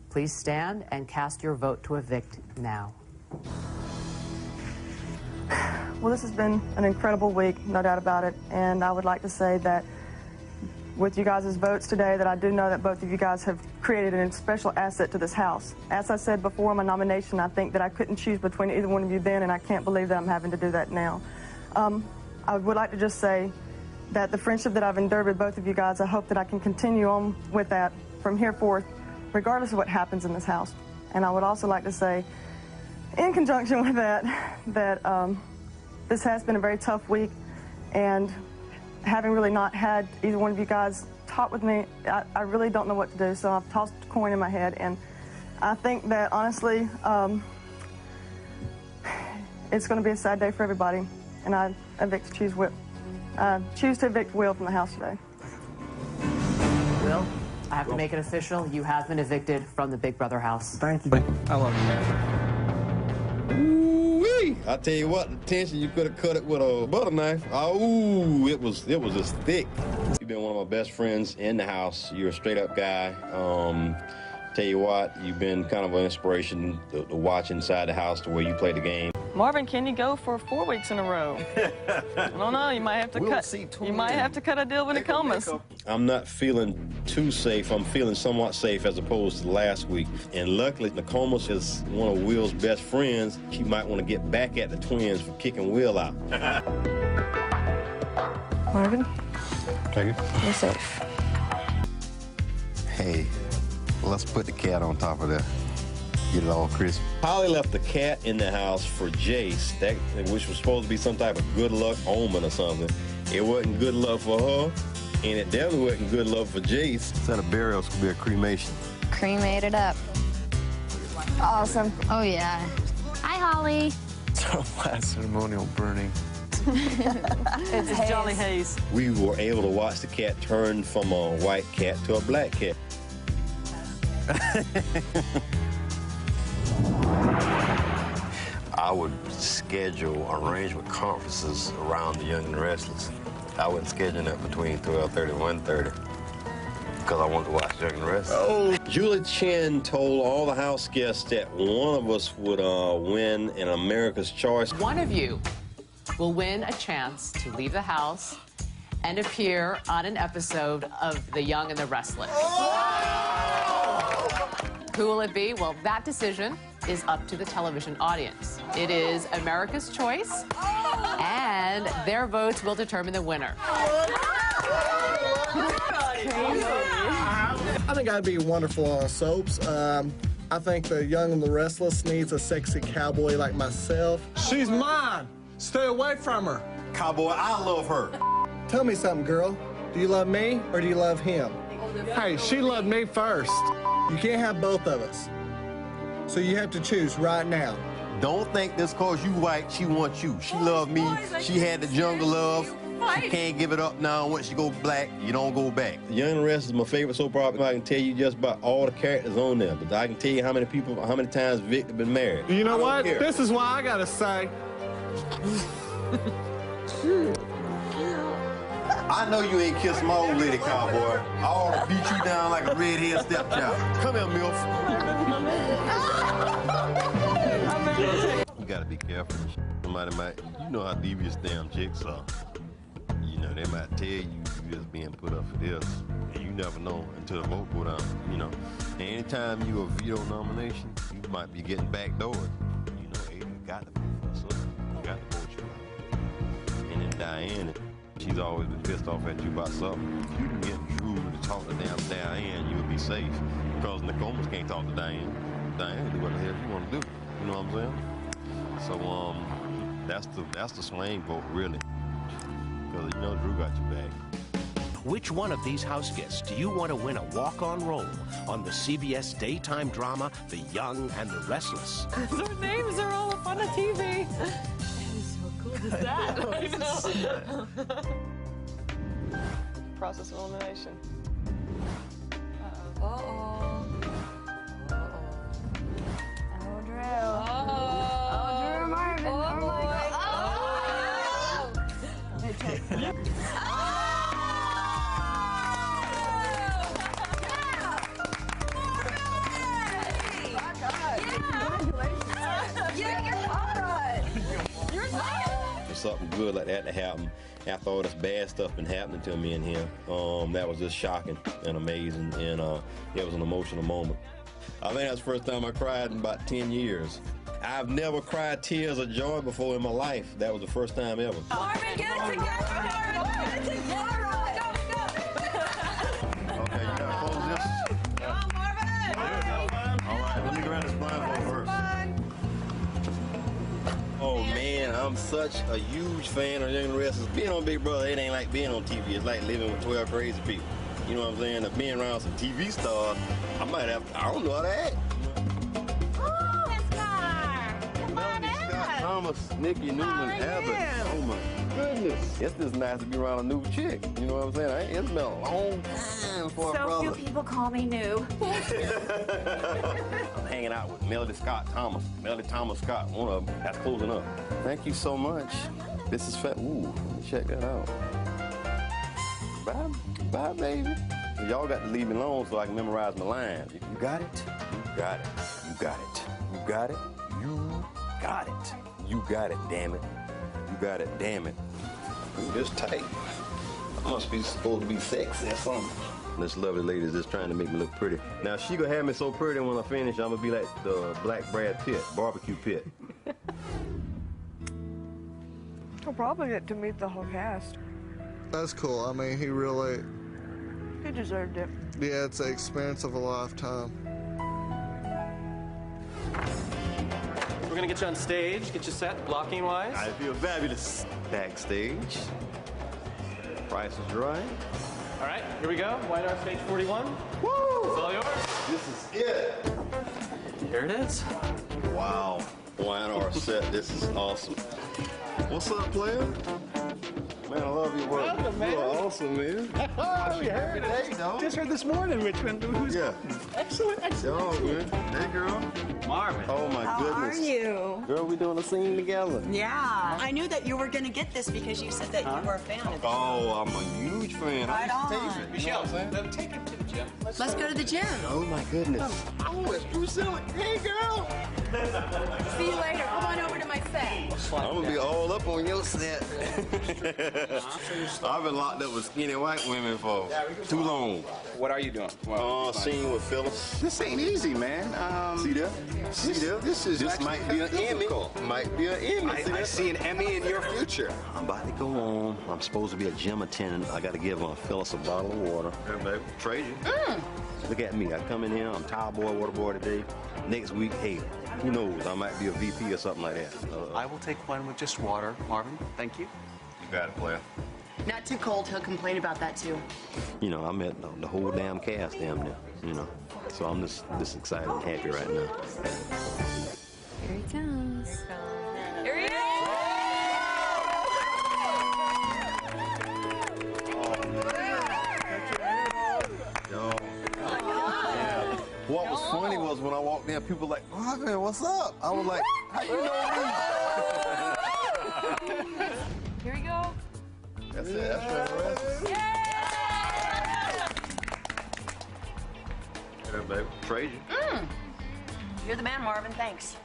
please stand and cast your vote to evict now. Well, this has been an incredible week, no doubt about it, and I would like to say that with you guys' votes today that I do know that both of you guys have created a special asset to this house. As I said before in my nomination, I think that I couldn't choose between either one of you then, and I can't believe that I'm having to do that now. I would like to just say that the friendship that I've endured with both of you guys, I hope that I can continue on with that from here forth, regardless of what happens in this house. And I would also like to say, in conjunction with that, that this has been a very tough week, and having really not had either one of you guys talk with me, I really don't know what to do, so I've tossed a coin in my head, and I think that, honestly, it's going to be a sad day for everybody, and I choose to evict Will from the house today. Will, I have to make it official. You have been evicted from the Big Brother house. Thank you. I love you. Ooh-wee. I tell you what, the tension, you could have cut it with a butter knife. Oh, it was just thick. You've been one of my best friends in the house. You're a straight up guy. Tell you what, you've been kind of an inspiration to watch inside the house, the way you play the game. Marvin, can you go for 4 weeks in a row? I don't know. You might have to cut a deal when it comes. I'm not feeling too safe. I'm feeling somewhat safe as opposed to last week. And luckily, Nokomis is one of Will's best friends. She might want to get back at the twins for kicking Will out. Marvin? Thank you. You're safe. Hey, let's put the cat on top of that. Get it all crisp. Holly left the cat in the house for Jace, which was supposed to be some type of good luck omen or something. It wasn't good luck for her, and it definitely wasn't good luck for Jace. Instead of burials, could be a cremation. Cremate it up. Awesome. Oh, yeah. Hi, Holly. Last ceremonial burning. It's Johnny Hayes. We were able to watch the cat turn from a white cat to a black cat. I would schedule arrangement conferences around the Young and the Restless. I wouldn't schedule that between 12:30 and 1:30 because I wanted to watch Young and the Restless. Oh, Julie Chen told all the house guests that one of us would win an America's Choice. One of you will win a chance to leave the house and appear on an episode of The Young and the Restless. Who will it be? Well, that decision is up to the television audience. It is America's choice, and their votes will determine the winner. I think I'd be wonderful on soaps. I think the Young and the Restless needs a sexy cowboy like myself. She's mine. Stay away from her. Cowboy, I love her. Tell me something, girl. Do you love me or do you love him? Hey, she loved me first. You can't have both of us. So you have to choose right now. Don't think this cause you white, she wants you. She loved me. She had the jungle love. She can't give it up now. Once you go black, you don't go back. The Young and the Restless is my favorite soap opera. I can tell you just about all the characters on there, but I can tell you how many times Vic have been married. You know what? This is why I gotta say. I know you ain't kissed my old lady, cowboy. I ought to beat you down like a redhead stepchild. Come here, MILF. You gotta be careful. Somebody might, you know how devious damn chicks are. You know, they might tell you just being put up for this. And you never know until the vote go down, you know. And anytime you a veto nomination, you might be getting backdoored. You know, hey, you got to vote for something. You got to vote you out. And then Diane, she's always been pissed off at you about something. If you can get Drew to talk to damn Diane, you'll be safe. Because Nokomis can't talk to Diane. Diane can do what the hell she want to do. You know what I'm saying? So, that's the swing vote, really. Because, you know, Drew got your back. Which one of these house guests do you want to win a walk-on role on the CBS daytime drama, The Young and the Restless? Their names are all up on the TV. What is that? Process of elimination. Oh, Drew. Oh, Drew Marvin. Oh, boy. For something good like that to happen, after all this bad stuff been happening to me and him. That was just shocking and amazing, and it was an emotional moment. I think that's the first time I cried in about 10 years. I've never cried tears of joy before in my life. That was the first time ever. Marvin, get it together! Marvin, get it together! Okay, you gotta close this. Come on, Marvin! All right, let me grab this blindfold first. Oh man, I'm such a huge fan of Young Wrestlers. Being on Big Brother, it ain't like being on TV. It's like living with 12 crazy people. You know what I'm saying? Of being around some TV stars, I might have, I don't know how to act. Oh, it's Mar! Come on in! Scott Thomas, Nikki Newman, Abbott. Oh my goodness. It's just nice to be around a new chick. You know what I'm saying? It's been a long time for a brother. So few people call me new. I'm hanging out with Melody Thomas Scott, one of them. That's closing up. Thank you so much. This is fat. Ooh, let me check that out. Bye, baby. Y'all got to leave me alone so I can memorize my lines. You got it? You got it. You got it. You got it. You got it. You got it, damn it. You got it, damn it. Ooh, this tight. I must be supposed to be sexy or something. This lovely lady is just trying to make me look pretty. Now, she gonna have me so pretty when I finish, I'm gonna be like the Black Brad Pitt, barbecue pit. I'll probably get to meet the whole cast. That's cool. I mean, he deserved it. Yeah, it's an experience of a lifetime. We're gonna get you on stage, get you set, blocking wise. I feel fabulous. Backstage. Price is right. All right, here we go. White Art Stage 41. Woo! It's all yours. This is it. Here it is. Wow. White Art set. This is awesome. What's up, player? Man, I love your work. Welcome, man. You are awesome, man. Oh, we heard it. Just heard this morning, Richmond. Who's excellent. Oh, man. Hey, girl. Marvin. Oh, my goodness. How are you? Girl, we doing a scene together. Yeah. I knew that you were going to get this because you said that you were a fan of it. Oh, I'm a huge fan. Right I used to on. tape it. Michelle, take her to the gym. Let's go to the gym. Oh, my goodness. Oh, it's Drusilla. Hey, girl. See you later. Come on over to my set. I'm going to be all up on your set. I've been locked up with skinny white women for too long. What are you doing? Scene with Phyllis. This ain't easy, man. See there? See there? This might be an Emmy. Might be an Emmy. I see an Emmy in your future. I'm about to go on. I'm supposed to be a gym attendant. I got to give Phyllis a bottle of water. Hey, baby. Trade you. Look at me. I come in here. I'm towel boy, water boy today. Next week, hey, who knows? I might be a VP or something like that. I will take one with just water. Marvin, thank you. You got it, player. Not too cold. He'll complain about that, too. You know, I met the whole damn cast damn near, you know. So I'm just excited and happy right now. Here he comes. Here he is! What was funny was when I walked in, people were like, Marvin, what's up? I was like, how you know me? Here we go. That's it. That's right. Hey, baby. Trade you. You're the man, Marvin. Thanks.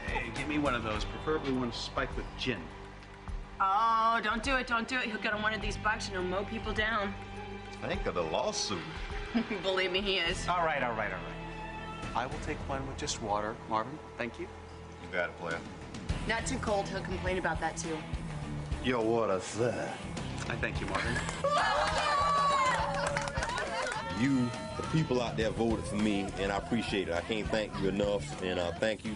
Hey, give me one of those, preferably one spiked with gin. Oh, don't do it. Don't do it. He'll get on one of these bikes and he'll mow people down. Think of the lawsuit. Believe me, he is. All right. I will take one with just water. Marvin, thank you. You got it, player. Not too cold. He'll complain about that, too. Yo, what a sir. I thank you, Marvin. You, the people out there voted for me, and I appreciate it. I can't thank you enough, and thank you.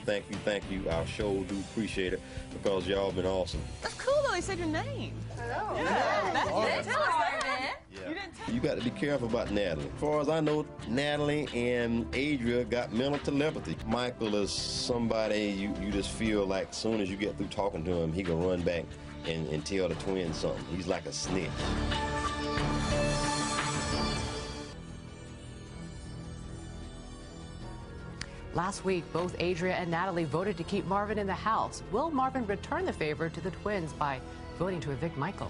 I sure do appreciate it because y'all been awesome. That's cool though. They said your name. Hello. Yeah. That's it. Tell us that, Yeah. You got to be careful about Natalie. As far as I know, Natalie and Adria got mental telepathy. Michael is somebody you just feel like as soon as you get through talking to him, he can run back and tell the twins something. He's like a snitch. Last week, both Adria and Natalie voted to keep Marvin in the house. Will Marvin return the favor to the twins by voting to evict Michael?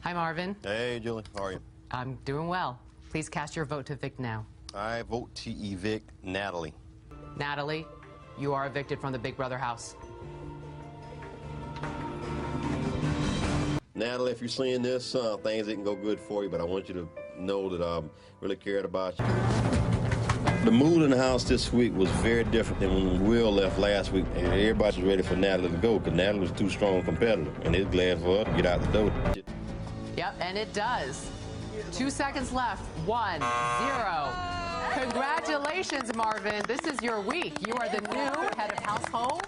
Hi, Marvin. Hey, Julie. How are you? I'm doing well. Please cast your vote to evict now. I vote to evict Natalie. Natalie, you are evicted from the Big Brother house. Natalie, if you're seeing this, things didn't go good for you, but I want you to know that I really cared about you. The mood in the house this week was very different than when Will left last week, and everybody was ready for Natalie to go because Natalie was too strong a competitor, and they're glad for her to get out the door. Yep, and it does. 2 seconds left. 1-0. Congratulations, Marvin. This is your week. You are the new head of household.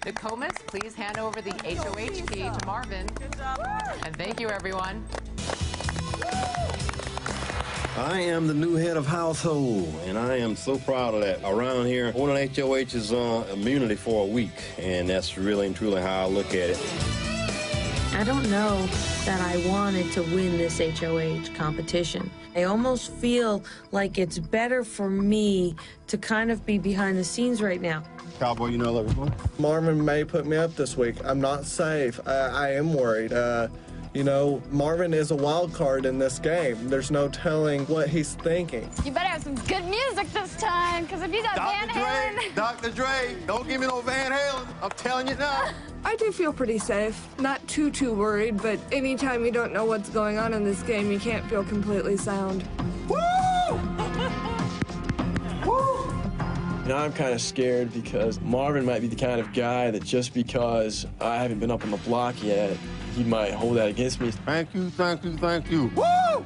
Nokomis, please hand over the HOH key to Marvin. Good job. And thank you, everyone. I am the new head of household, and I am so proud of that. Around here, I won an HOH's immunity for a week, and that's really and truly how I look at it. I don't know that I wanted to win this HOH competition. I almost feel like it's better for me to kind of be behind the scenes right now. Cowboy, you know I love you. Marvin may put me up this week. I'm not safe. I am worried. You know, Marvin is a wild card in this game. There's no telling what he's thinking. You better have some good music this time, because if you got Van Halen... Dr. Dre, don't give me no Van Halen. I'm telling you now. I do feel pretty safe. Not too worried, but anytime you don't know what's going on in this game, you can't feel completely sound. You know, I'm kind of scared because Marvin might be the kind of guy that just because I haven't been up on the block yet, he might hold that against me. Thank you, thank you, thank you. Woo!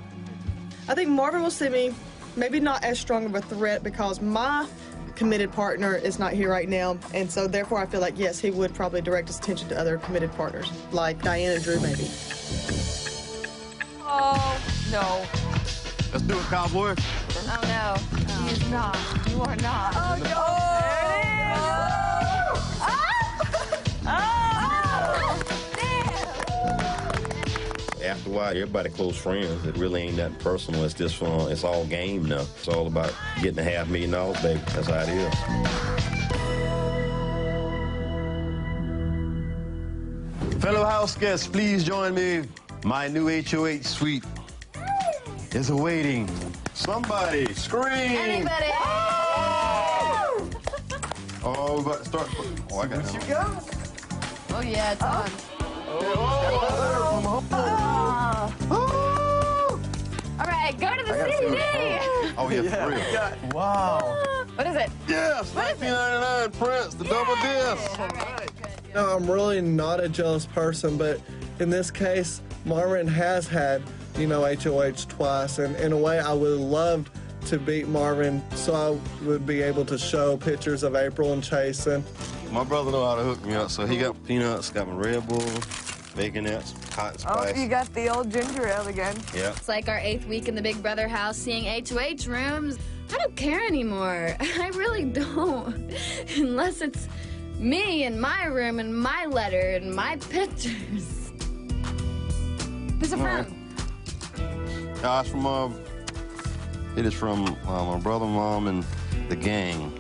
I think Marvin will see me maybe not as strong of a threat because my committed partner is not here right now, and so therefore I feel like, yes, he would probably direct his attention to other committed partners, like Diana Drew, maybe. Oh, no. Let's do it, Cowboy. Oh, no. He is not. You are not. Oh, no. There it is. Oh! After a while, everybody close friends. It really ain't nothing personal. It's just fun. It's all game now. It's all about getting $500,000, baby. That's how it is. Fellow house guests, please join me. My new HOH suite is awaiting. Somebody scream! Anybody? Oh, we're about to start. Oh, I got it. You got? Oh, yeah, it's on. All right, go to the CD. Oh, yeah, for real. Wow. What is it? Yes, 1999 Prince, the double disc. All right, good. No, I'm really not a jealous person, but in this case, Marvin has had, you know, HOH twice, and in a way, I would have loved to beat Marvin so I would be able to show pictures of April and Chasen. My brother know how to hook me up, so he got peanuts, got my Red Bull, baconettes, hot spice. Oh, you got the old ginger ale again. Yeah. It's like our 8th week in the Big Brother house seeing HOH rooms. I don't care anymore. I really don't. Unless it's me and my room and my letter and my pictures. Who's it from? It's from, it is from my brother, mom, and the gang.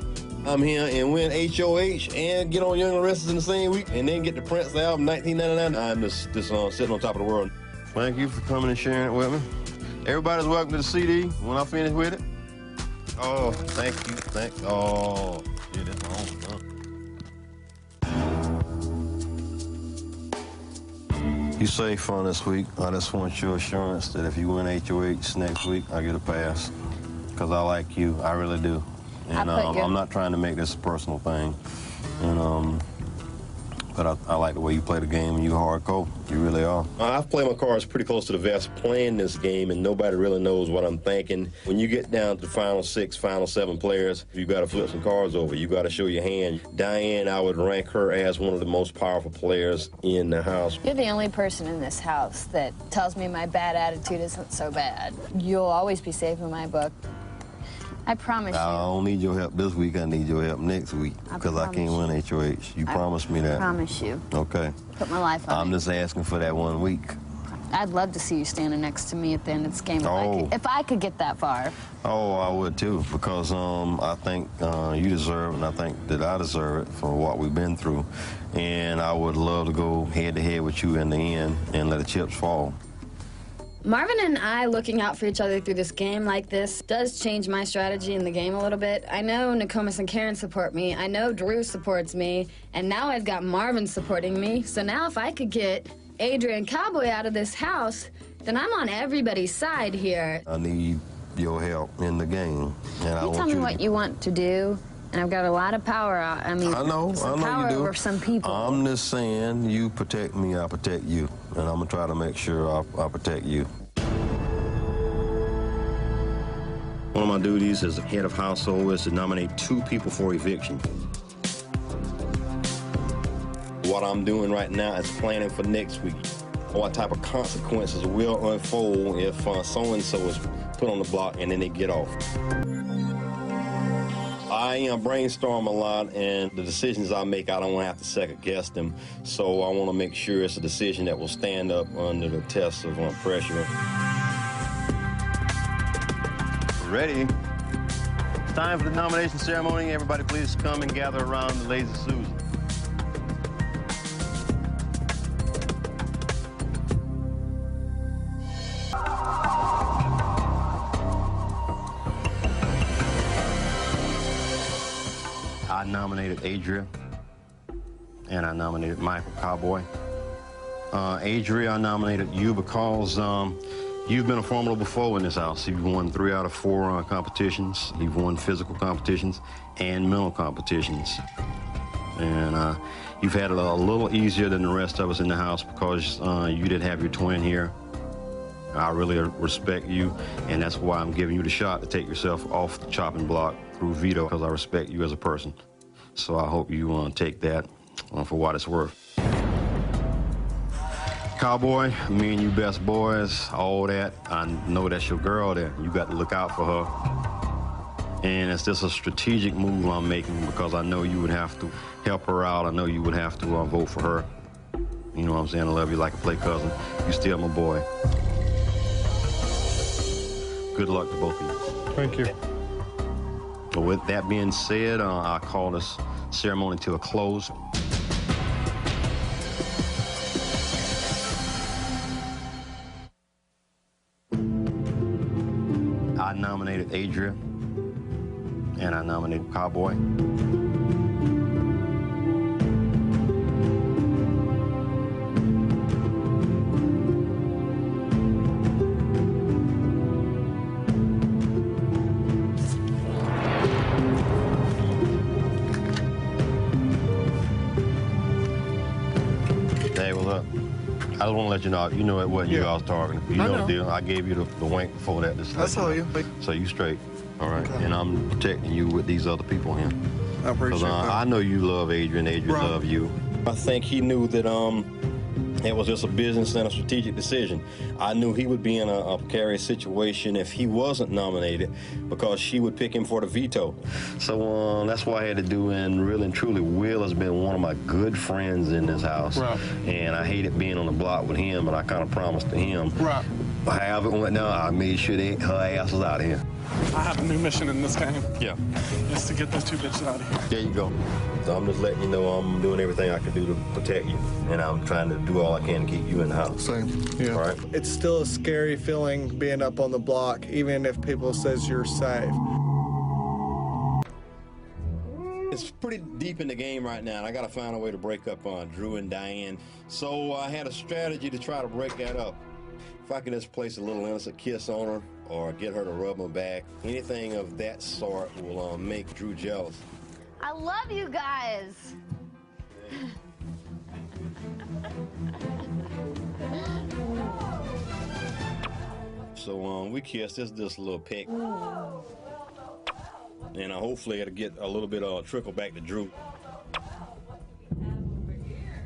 I'm here and win HOH and get on Young and Restless in the same week and then get the Prince album 1999. I'm just sitting on top of the world. Thank you for coming and sharing it with me. Everybody's welcome to the CD when I finish with it. Oh, thank you. Oh, yeah, that's my own. You safe on this week. I just want your assurance that if you win HOH next week, I get a pass. Because I like you. I really do. And I'm not trying to make this a personal thing. And but I like the way you play the game and you hardcore. You really are. I've played my cards pretty close to the vest playing this game, and nobody really knows what I'm thinking. When you get down to the final 6, final 7 players, you got to flip some cards over. You got to show your hand. Diane, I would rank her as one of the most powerful players in the house. You're the only person in this house that tells me my bad attitude isn't so bad. You'll always be safe in my book. I promise you. I don't need your help this week. I need your help next week because I can't win HOH. You promised me that. I promise you. Okay. Put my life on I'm just asking for that 1 week. I'd love to see you standing next to me at the end of this game if I could get that far. Oh, I would too, because I think you deserve it, and I think that I deserve it for what we've been through. And I would love to go head-to-head with you in the end and let the chips fall. Marvin and I looking out for each other through this game like this does change my strategy in the game a little bit. I know Nokomis and Karen support me. I know Drew supports me. And now I've got Marvin supporting me. So now if I could get Adrian Cowboy out of this house, then I'm on everybody's side here. I need your help in the game. And You tell me what you want to do, and I've got a lot of power. I mean, I know power you do. over some people. I'm just saying, you protect me, I protect you. And I'm gonna try to make sure I protect you. One of my duties as the head of household is to nominate 2 people for eviction. What I'm doing right now is planning for next week. What type of consequences will unfold if so-and-so is put on the block and then they get off. I brainstorm a lot, and the decisions I make, I don't want to have to second guess them. So I want to make sure it's a decision that will stand up under the test of pressure. Ready? It's time for the nomination ceremony. Everybody please come and gather around the Lazy Susan. I nominated Adria, and I nominated Michael Cowboy. Adria, I nominated you because you've been a formidable foe in this house. You've won 3 out of 4 competitions. You've won physical competitions and mental competitions. And you've had it a little easier than the rest of us in the house because you didn't have your twin here. I really respect you, and that's why I'm giving you the shot to take yourself off the chopping block through veto, because I respect you as a person. So I hope you take that for what it's worth. Cowboy, me and you best boys, all that. I know that's your girl there. You got to look out for her. And it's just a strategic move I'm making because I know you would have to help her out. I know you would have to vote for her. You know what I'm saying? I love you like a play cousin. You still my boy. Good luck to both of you. Thank you. But with that being said, I call this ceremony to a close. I nominated Adria, and I nominated Cowboy. Hey, well, look, I just want to let you know, you know it wasn't you I was targeting. You know the deal. I gave you the wink before that. I saw you. So you straight, all right? Okay. And I'm protecting you with these other people here. I appreciate that. I know you love Adrian. Adrian love you. I think he knew that it was just a business and a strategic decision. I knew he would be in a precarious situation if he wasn't nominated because she would pick him for the veto. So that's what I had to do, and really and truly, Will has been one of my good friends in this house. Right. And I hated being on the block with him, but I kind of promised to him. Right. However it went down, I made sure her ass was out of here. I have a new mission in this game. Yeah. It's to get those 2 bitches out of here. There you go. So I'm just letting you know I'm doing everything I can do to protect you, and I'm trying to do all I can to keep you in the house. Same. Yeah. All right? It's still a scary feeling being up on the block, even if people says you're safe. It's pretty deep in the game right now, and I got to find a way to break up on Drew and Diane. So I had a strategy to try to break that up. If I could just place a little innocent kiss on her or get her to rub my back, anything of that sort will make Drew jealous. I love you guys. So we kissed. This is just a little peck. And hopefully it'll get a little bit of trickle back to Drew.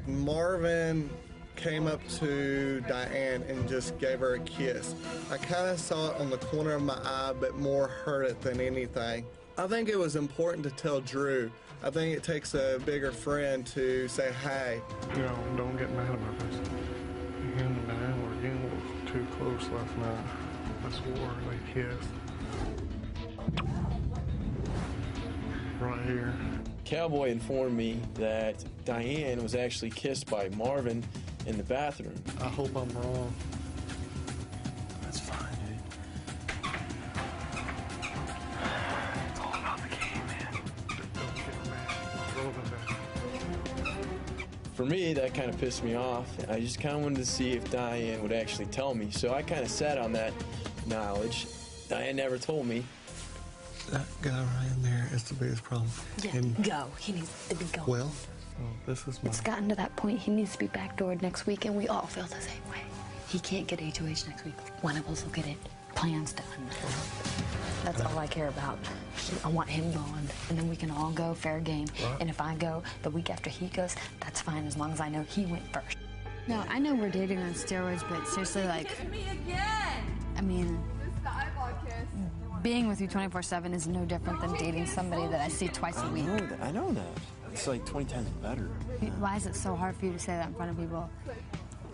Marvin came up to Diane and just gave her a kiss. I kind of saw it on the corner of my eye, but more heard it than anything. I think it was important to tell Drew. I think it takes a bigger friend to say, hey. You know, don't get mad about this. Him and Diane were getting a little too close last night. I swore they kissed. Right here. Cowboy informed me that Diane was actually kissed by Marvin in the bathroom. I hope I'm wrong. That's fine, dude. It's all about the game, man. Don't get mad. For me, that kind of pissed me off. I just kind of wanted to see if Diane would actually tell me. So I kind of sat on that knowledge. Diane never told me. That guy right in there is the biggest problem. Yeah, And, go. He needs to be gone. well, this is my... It's gotten to that point. He needs to be backdoored next week, and we all feel the same way. He can't get HOH next week. One of us will get it. Plan's done. That's all I care about. I want him gone, and then we can all go fair game. Right. And if I go the week after he goes, that's fine, as long as I know he went first. No, I know we're dating on steroids, but seriously, like, I mean, being with you 24/7 is no different than dating somebody that I see twice a week. I know that. It's like 20 times better. Why is it so hard for you to say that in front of people?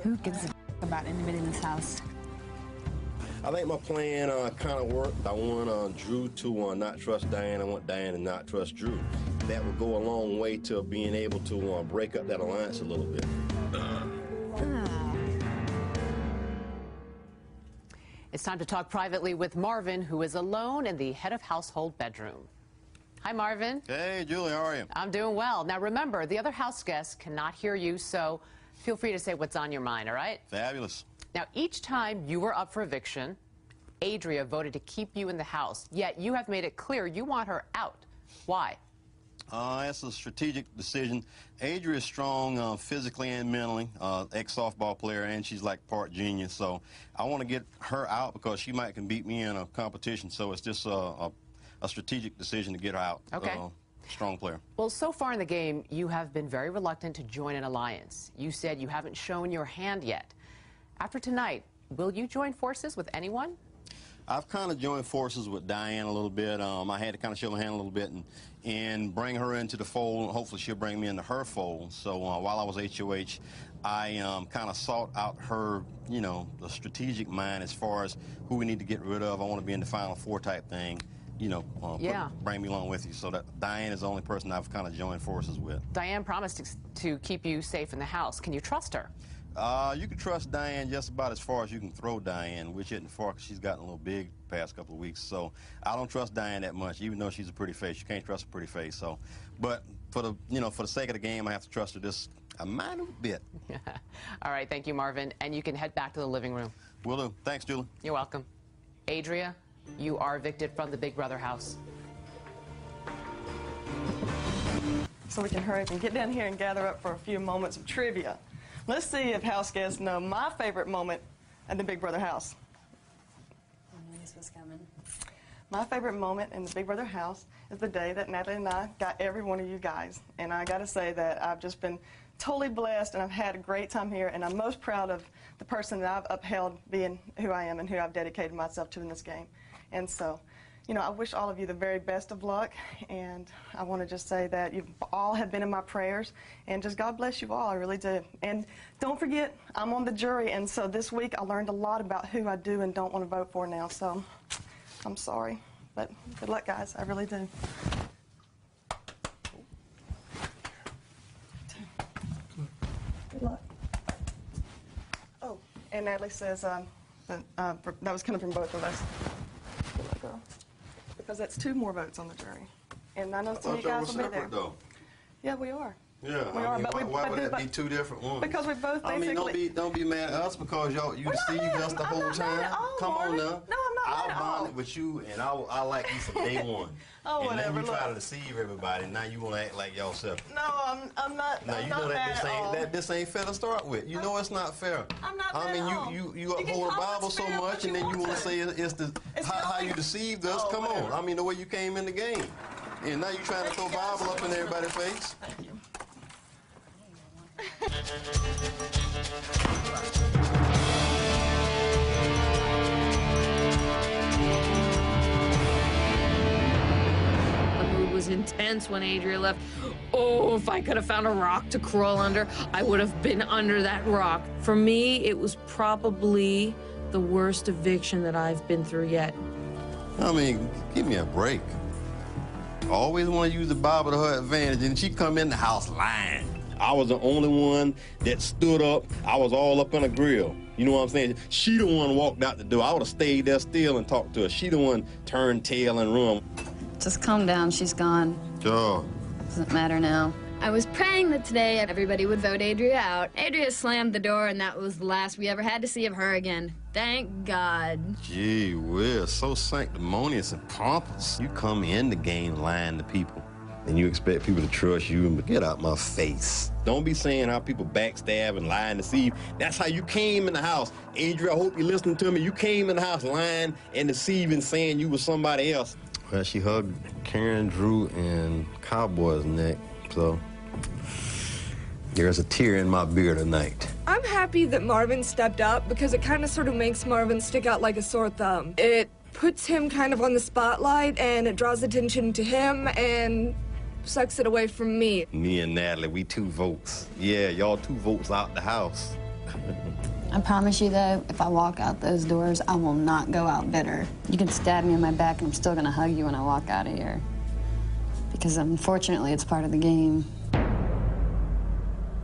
Who gives a about anybody in this house? I think my plan kind of worked. I want Drew to not trust Diane. I want Diane to not trust Drew. That would go a long way to being able to break up that alliance a little bit. It's time to talk privately with Marvin, who is alone in the head of household bedroom. Hi, Marvin. Hey, Julie, how are you? I'm doing well. Now, remember, the other house guests cannot hear you, so feel free to say what's on your mind, all right? Fabulous. Now, each time you were up for eviction, Adria voted to keep you in the house, yet you have made it clear you want her out. Why? It's a strategic decision. Adria is strong physically and mentally, ex-softball player, and she's like part genius. So I want to get her out because she might can beat me in a competition. So it's just a strategic decision to get her out. Okay. Strong player. Well, so far in the game, you have been very reluctant to join an alliance. You said you haven't shown your hand yet. After tonight, will you join forces with anyone? I've kind of joined forces with Diane a little bit. I had to kind of show my hand a little bit and bring her into the fold. Hopefully she'll bring me into her fold. So while I was HOH, I kind of sought out her, the strategic mind as far as who we need to get rid of. I want to be in the Final Four type thing. Bring me along with you. So that Diane is the only person I've kind of joined forces with. Diane promised to keep you safe in the house. Can you trust her? You can trust Diane just about as far as you can throw Diane, which isn't far because she's gotten a little big the past couple of weeks. So I don't trust Diane that much, even though she's a pretty face. You can't trust a pretty face. So, but for the sake of the game, I have to trust her just a minor bit. All right, thank you, Marvin, and you can head back to the living room. Will do. Thanks, Julie. You're welcome. Adria, you are evicted from the Big Brother house. So we can hurry up and get down here and gather up for a few moments of trivia. Let's see if house guests know my favorite moment at the Big Brother house. I knew this was coming. My favorite moment in the Big Brother house is the day that Natalie and I got every one of you guys. And I got to say that I've just been totally blessed, and I've had a great time here, and I'm most proud of the person that I've upheld being who I am and who I've dedicated myself to in this game. And so, I wish all of you the very best of luck, and I want to just say that you all have been in my prayers, and just God bless you all, I really do. And don't forget, I'm on the jury, and so this week I learned a lot about who I do and don't want to vote for now, so I'm sorry, but good luck, guys, I really do. Good luck. Oh, and Natalie says that was coming from both of us. Good luck, girl. Because that's 2 more votes on the jury. And I know some of you guys will be there. Though. Yeah, we are. Yeah, we are. But why would that be 2 different ones? Because we both basically... don't be mad at us because you deceived us the whole time. Come on now. No, I'm not I'll bond it with you, and I like you from day one. Oh, and whatever. then you try to deceive everybody, and now you want to act like y'all separate. No, I'm not. Now you know that this ain't fair to start with. You know it's not fair. I'm not mad at all. You uphold the Bible so much, and then you want to say it's how you deceived us. Come on. The way you came in the game, and now you trying to throw Bible up in everybody's face. Thank you. Was intense when Adria left. Oh, if I could have found a rock to crawl under, I would have been under that rock. For me, it was probably the worst eviction that I've been through yet. Give me a break. I always want to use the Bible to her advantage, and she come in the house lying. I was the only one that stood up. I was all up in a grill. You know what I'm saying? She the one walked out the door. I would have stayed there still and talked to her. She the one turned tail and run. Just calm down. She's gone. Sure. Doesn't matter now. I was praying that today everybody would vote Adria out. Adria slammed the door, and that was the last we ever had to see of her again. Thank God. Gee whiz, so sanctimonious and pompous. You come in the game lying to people, and you expect people to trust you, and get out my face. Don't be saying how people backstab and lie and deceive. That's how you came in the house. Adria, I hope you're listening to me. You came in the house lying and deceiving, saying you were somebody else. Well, she hugged Karen, Drew, and Cowboy's neck, so there's a tear in my beer tonight. I'm happy that Marvin stepped up because it kind of sort of makes Marvin stick out like a sore thumb. It puts him kind of on the spotlight, and it draws attention to him and sucks it away from me. Me and Natalie, we 2 votes. Yeah, y'all 2 votes out the house. I promise you, though, if I walk out those doors, I will not go out bitter. You can stab me in my back, and I'm still gonna hug you when I walk out of here. Because unfortunately, it's part of the game.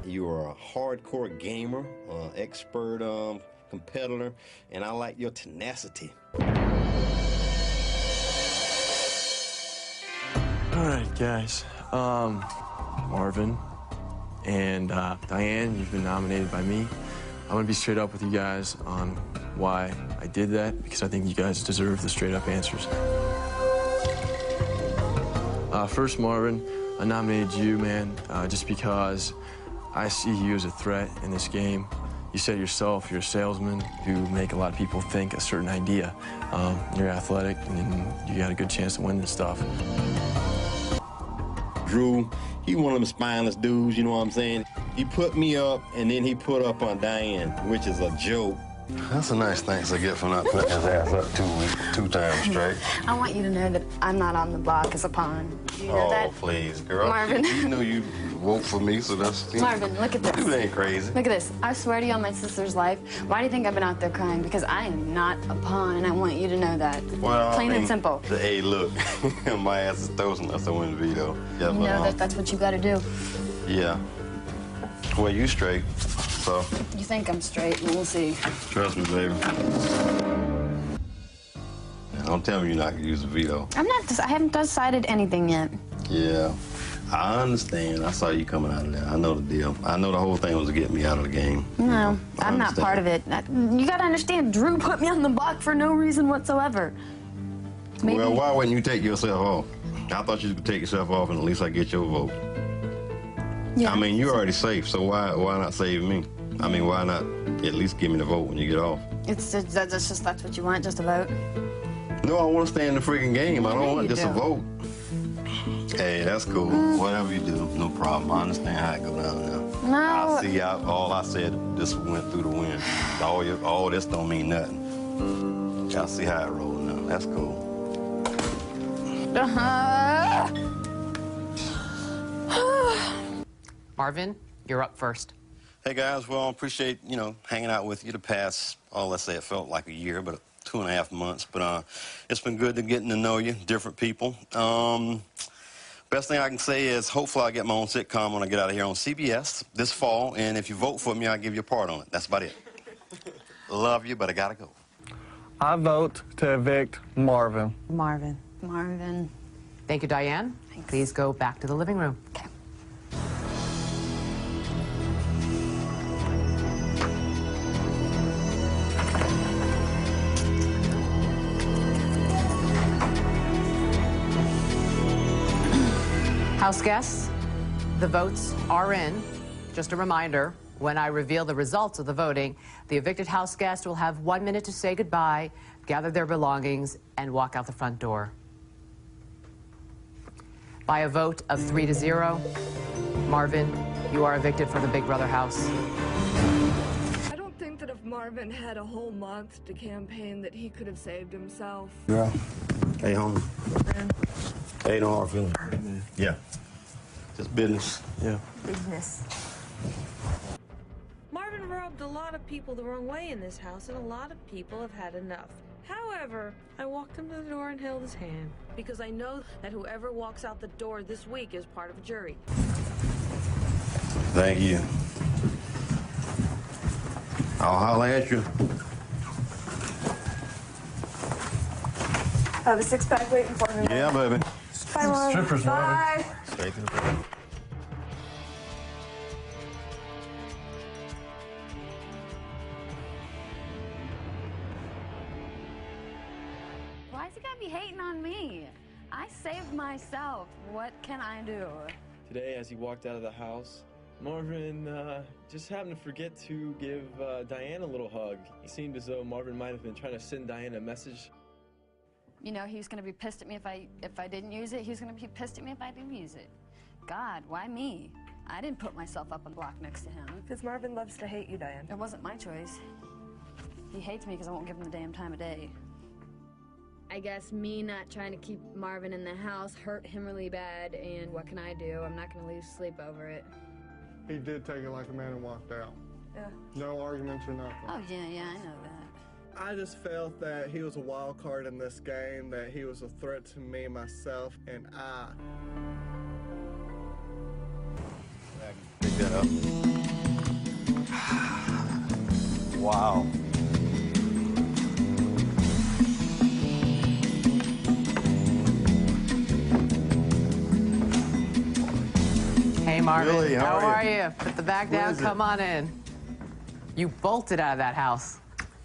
You are a hardcore gamer, expert competitor, and I like your tenacity. All right, guys. Marvin and Diane, you've been nominated by me. I'm gonna be straight up with you guys on why I did that, because I think you guys deserve the straight up answers. First, Marvin, I nominated you, man, just because I see you as a threat in this game. You said yourself, you're a salesman who make a lot of people think a certain idea. You're athletic, and you got a good chance to win this stuff. Drew, he one of them spineless dudes, you know what I'm saying? He put me up, and then he put up on Diane, which is a joke. That's a nice thanks I get for not putting his ass up 2 times straight. I want you to know that I'm not on the block as a pawn. Do you know that? Oh, please, girl. Marvin. You know you vote for me, so that's... Marvin, look at this. Dude ain't crazy. Look at this. I swear to you on my sister's life, why do you think I've been out there crying? Because I am not a pawn, and I want you to know that. Well, Plain and simple. Hey, look, my ass is toasting us to win the veto. Yeah, You know that that's what you got to do. Yeah. Well, you straight, so... You think I'm straight, and we'll see. Trust me, baby. Don't tell me you're not gonna use the veto. I haven't decided anything yet. Yeah, I understand. I saw you coming out of there. I know the deal. I know the whole thing was to get me out of the game. No, I'm not part of it. You got to understand, Drew put me on the block for no reason whatsoever. Maybe. Well, why wouldn't you take yourself off? I thought you could take yourself off and at least I get your vote. Yeah. I mean, you're already safe, so why not save me? I mean, why not at least give me the vote when you get off? That's what you want, just a vote? No, I want to stay in the freaking game. I don't want just a vote. Hey, that's cool. Whatever you do, no problem. I understand how it go down now. No. I see. All I said just went through the wind. All this don't mean nothing. I see how it rolls now. That's cool. Marvin, you're up first. Hey guys, well, I appreciate hanging out with you the past. Let's say it felt like a year, but 2.5 months. But it's been good to getting to know you, different people. Best thing I can say is hopefully I'll get my own sitcom when I get out of here on CBS this fall, and if you vote for me, I'll give you a part on it. That's about it. Love you, but I gotta go. I vote to evict Marvin. Marvin. Marvin. Thank you, Diane. Thanks. Please go back to the living room. Okay. House guests, the votes are in. Just a reminder, when I reveal the results of the voting, the evicted house guest will have 1 minute to say goodbye, gather their belongings, and walk out the front door. By a vote of 3-0, Marvin, you are evicted from the Big Brother house. I don't think that if Marvin had a whole month to campaign that he could have saved himself. Yeah. Hey, homie. Hey, no hard feelings. Yeah. Just business. Yeah. Business. Marvin rubbed a lot of people the wrong way in this house, and a lot of people have had enough. However, I walked him to the door and held his hand, because I know that whoever walks out the door this week is part of a jury. Thank you. I'll holler at you. I have a 6-pack waiting for me. Yeah, baby. Bye, Marvin. Strippers, Marvin. Bye. Straight to the Why's he gotta be hating on me? I saved myself. What can I do? Today, as he walked out of the house, Marvin just happened to forget to give Diane a little hug. It seemed as though Marvin might have been trying to send Diane a message. You know, he was gonna be pissed at me if I didn't use it. He was gonna be pissed at me if I didn't use it. God, why me? I didn't put myself up on the block next to him. Because Marvin loves to hate you, Diane. It wasn't my choice. He hates me because I won't give him the damn time of day. I guess me not trying to keep Marvin in the house hurt him really bad, and what can I do? I'm not going to lose sleep over it. He did take it like a man and walked out. Yeah. No arguments or nothing. Oh, yeah, I know that. I just felt that he was a wild card in this game, that he was a threat to me, myself, and I. Pick that up. Wow. Hey, Marvin. Billy, how are you? Put the bag down. Come on in. You bolted out of that house.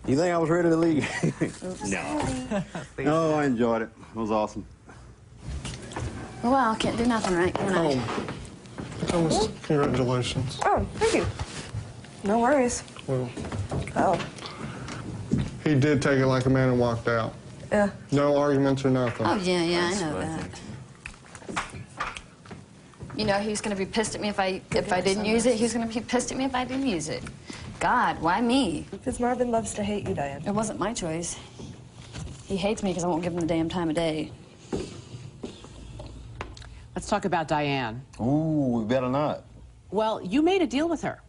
You think I was ready to leave? No. No, I enjoyed it. It was awesome. Well, can't do nothing, right? Can I? Thomas, congratulations. Oh, thank you. No worries. Well, Oh. he did take it like a man and walked out. Yeah. No arguments or nothing. Oh, yeah, I know that. You know, he was going to be pissed at me if I didn't use it. He was going to be pissed at me if I didn't use it. God, why me? Because Marvin loves to hate you, Diane. It wasn't my choice. He hates me because I won't give him the damn time of day. Let's talk about Diane. Ooh, we better not. Well, you made a deal with her,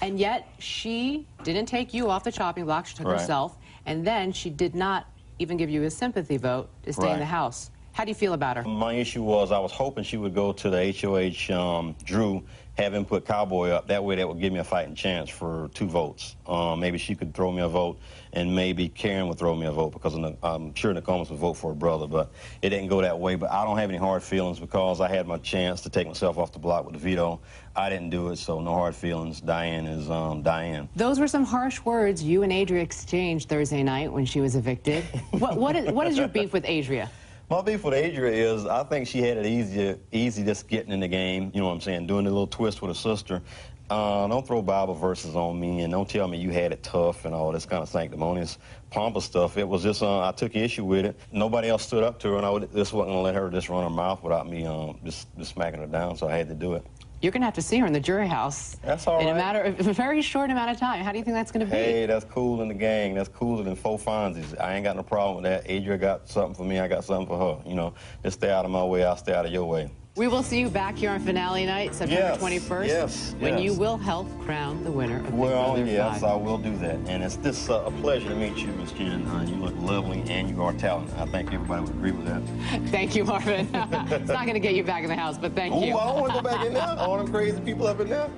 and yet she didn't take you off the chopping block. She took Right. herself, and then she did not even give you a sympathy vote to stay in Right. the house. How do you feel about her? My issue was I was hoping she would go to the HOH Drew, have him put Cowboy up. That way that would give me a fighting chance for 2 votes. Maybe she could throw me a vote, and maybe Karen would throw me a vote because I'm sure Nokomis would vote for her brother, but it didn't go that way. But I don't have any hard feelings because I had my chance to take myself off the block with the veto. I didn't do it, so no hard feelings. Diane is Diane. Those were some harsh words you and Adria exchanged Thursday night when she was evicted. What is your beef with Adria? My beef with Adria is I think she had it easy just getting in the game, you know what I'm saying, doing a little twist with her sister. Don't throw Bible verses on me and don't tell me you had it tough and all this kind of sanctimonious, pompous stuff. It was just, I took issue with it. Nobody else stood up to her, and I just wasn't going to let her just run her mouth without me just smacking her down, so I had to do it. You're going to have to see her in the jury house. That's all in right. a very short amount of time. How do you think that's going to be? Hey, that's cool in the gang. That's cooler than 4 Fonzies. I ain't got no problem with that. Adria got something for me. I got something for her. You know, just stay out of my way. I'll stay out of your way. We will see you back here on finale night, September 21st, when you will help crown the winner of Big Brother 5. I will do that. And it's just a pleasure to meet you, Miss Jen. You look lovely and you are talented. I think everybody would agree with that. Thank you, Marvin. It's not going to get you back in the house, but thank you. Oh, I don't want to go back in there. All them crazy people up in there.